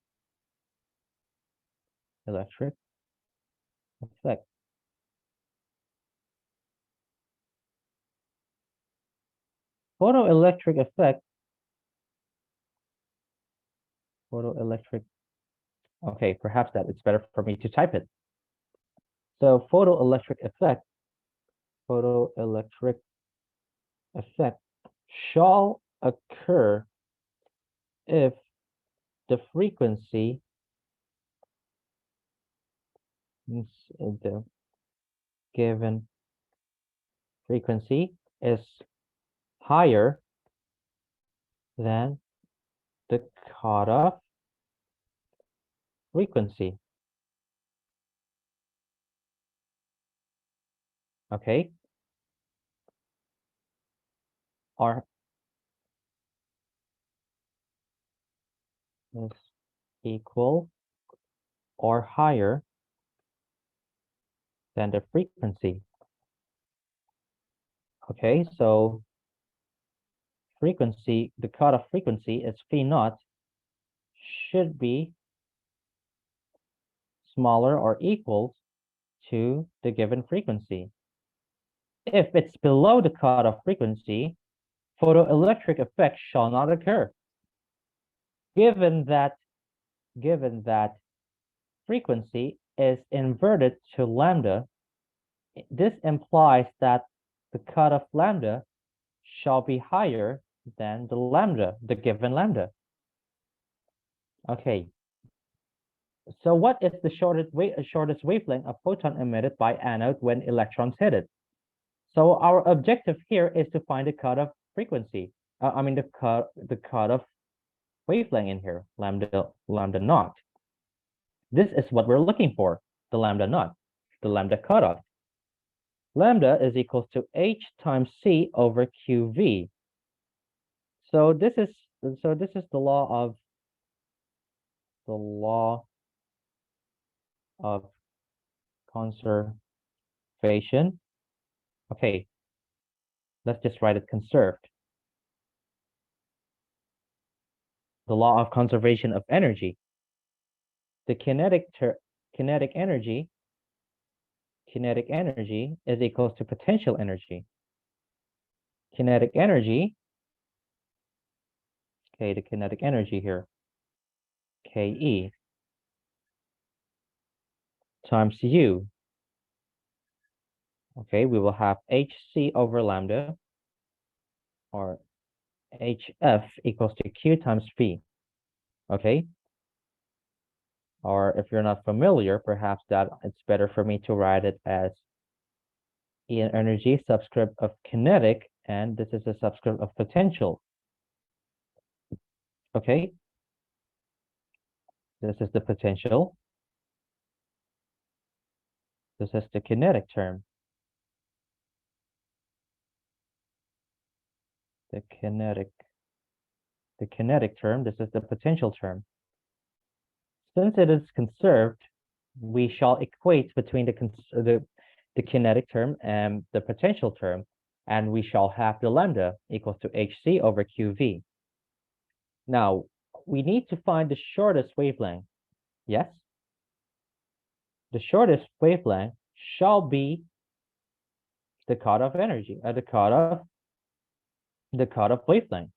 effect. Photoelectric effect. Photoelectric. Okay, perhaps that it's better for me to type it. So photoelectric effect shall occur if the frequency the given frequency is higher than the cutoff frequency. Okay. R is equal or higher than the frequency. Okay, so frequency, the cutoff frequency is phi naught should be smaller or equal to the given frequency. If it's below the cutoff frequency, photoelectric effect shall not occur. Given that frequency is inverted to lambda, this implies that the cutoff lambda shall be higher than the lambda, the given lambda. Okay. So what is the shortest wavelength of photon emitted by anode when electrons hit it? So our objective here is to find the cutoff frequency. The cutoff wavelength in here, lambda naught. This is what we're looking for, the lambda naught, the lambda cutoff. Lambda is equal to h times c over qv. So this is the law of conservation. Okay, let's just write it conserved. The law of conservation of energy. The kinetic energy is equal to potential energy. Kinetic energy, okay, the kinetic energy here, Ke times U. Okay, we will have Hc over lambda, or Hf equals to Q times V. Okay, or if you're not familiar, perhaps that it's better for me to write it as E energy subscript of kinetic, and this is a subscript of potential. Okay, this is the potential. This is the kinetic term. The kinetic term, this is the potential term. Since it is conserved, we shall equate between the kinetic term and the potential term, and we shall have the lambda equals to hc over qv. Now, we need to find the shortest wavelength. Yes? The shortest wavelength shall be the cutoff energy, the cutoff wavelength.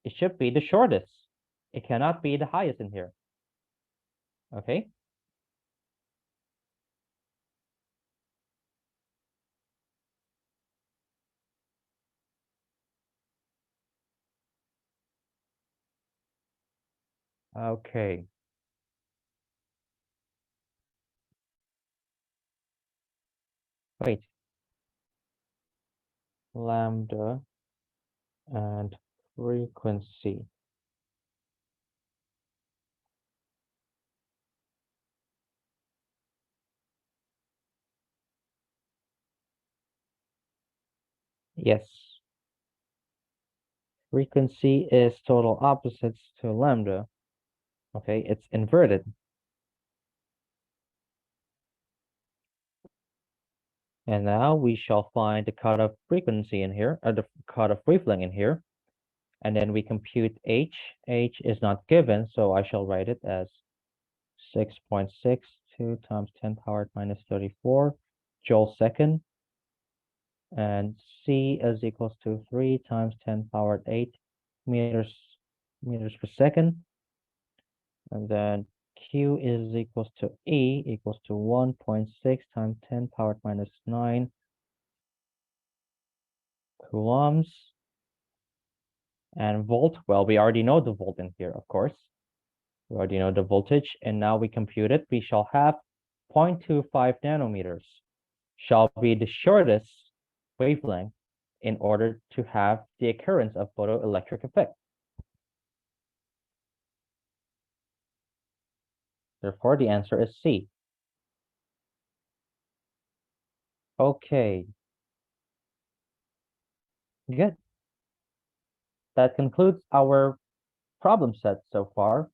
It should be the shortest. It cannot be the highest in here. Okay? Okay. Wait. Lambda and frequency. Yes. Frequency is total opposites to lambda. Okay, it's inverted. And now we shall find the cutoff frequency in here, or the cutoff wavelength in here. And then we compute H. H is not given, so I shall write it as 6.62 times 10 power minus 34 joule second. And C is equals to 3 times 10 power 8 meters per second. And then Q is equals to E equals to 1.6 times 10 power minus 9 coulombs. And volt, well, we already know the volt in here, of course. We already know the voltage, and now we compute it. We shall have 0.25 nanometers shall be the shortest wavelength in order to have the occurrence of photoelectric effect. Therefore, the answer is C. Okay. Good. That concludes our problem set so far.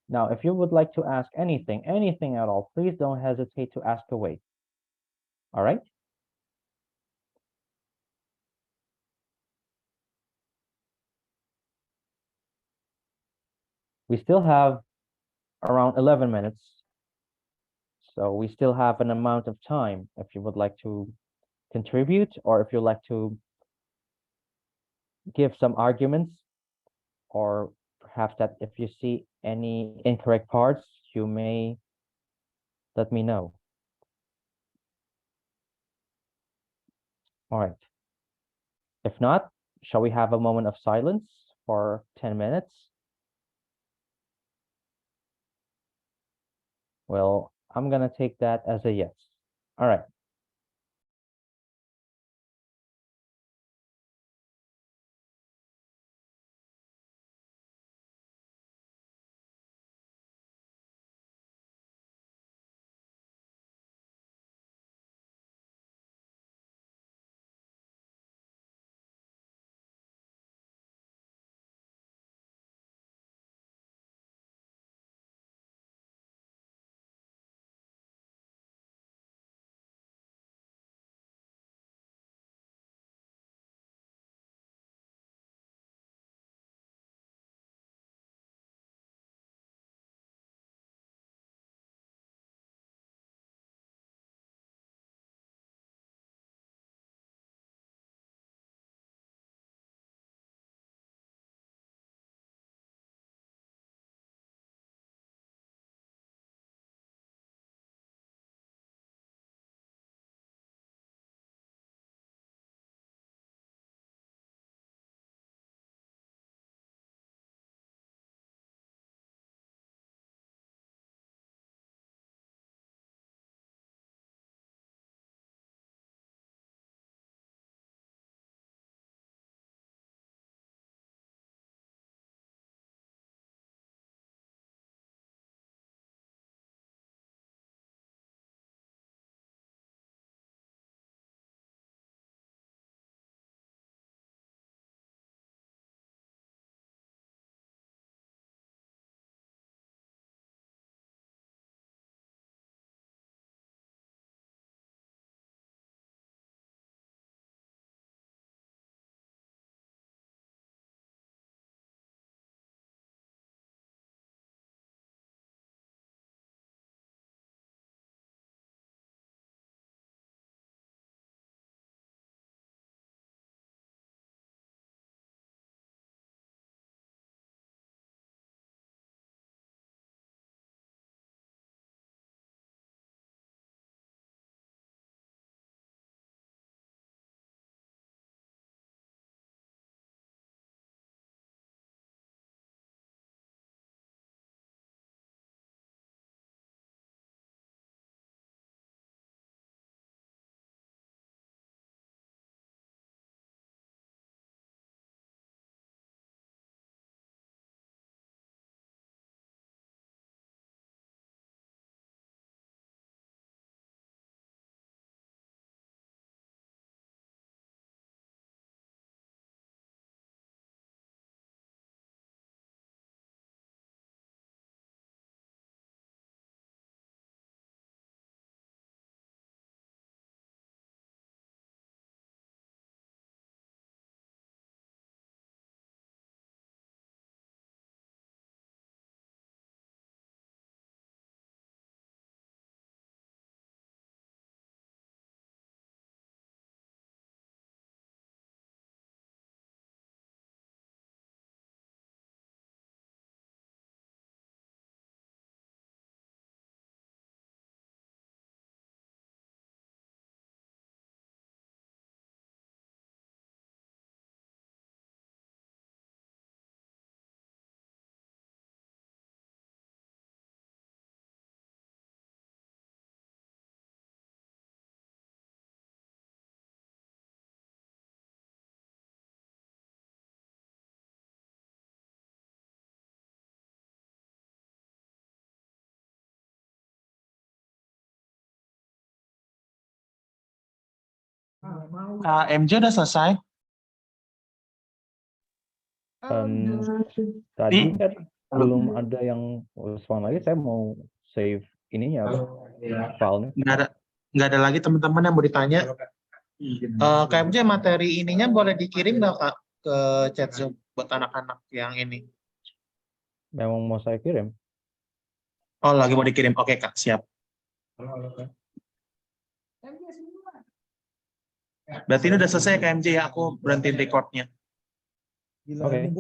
Now, if you would like to ask anything at all, please don't hesitate to ask away. All right? We still have around 11 minutes. So we still have an amount of time if you would like to contribute, or if you'd like to give some arguments, or perhaps that if you see any incorrect parts, you may let me know. All right. If not, shall we have a moment of silence for 10 minutes? Well, I'm gonna take that as a yes. All right. KMJ udah selesai. Tadi Nih. kan belum ada yang respon lagi. Saya mau save ininya, filenya. Nggak ada lagi teman-teman yang mau ditanya. KMJ materi ininya boleh dikirim nggak Kak ke chat Zoom buat anak-anak yang ini? Memang mau saya kirim. Oh, lagi mau dikirim. Oke Kak, siap. Berarti ini udah selesai KMJ ya, aku berhentiin recordnya. Oke.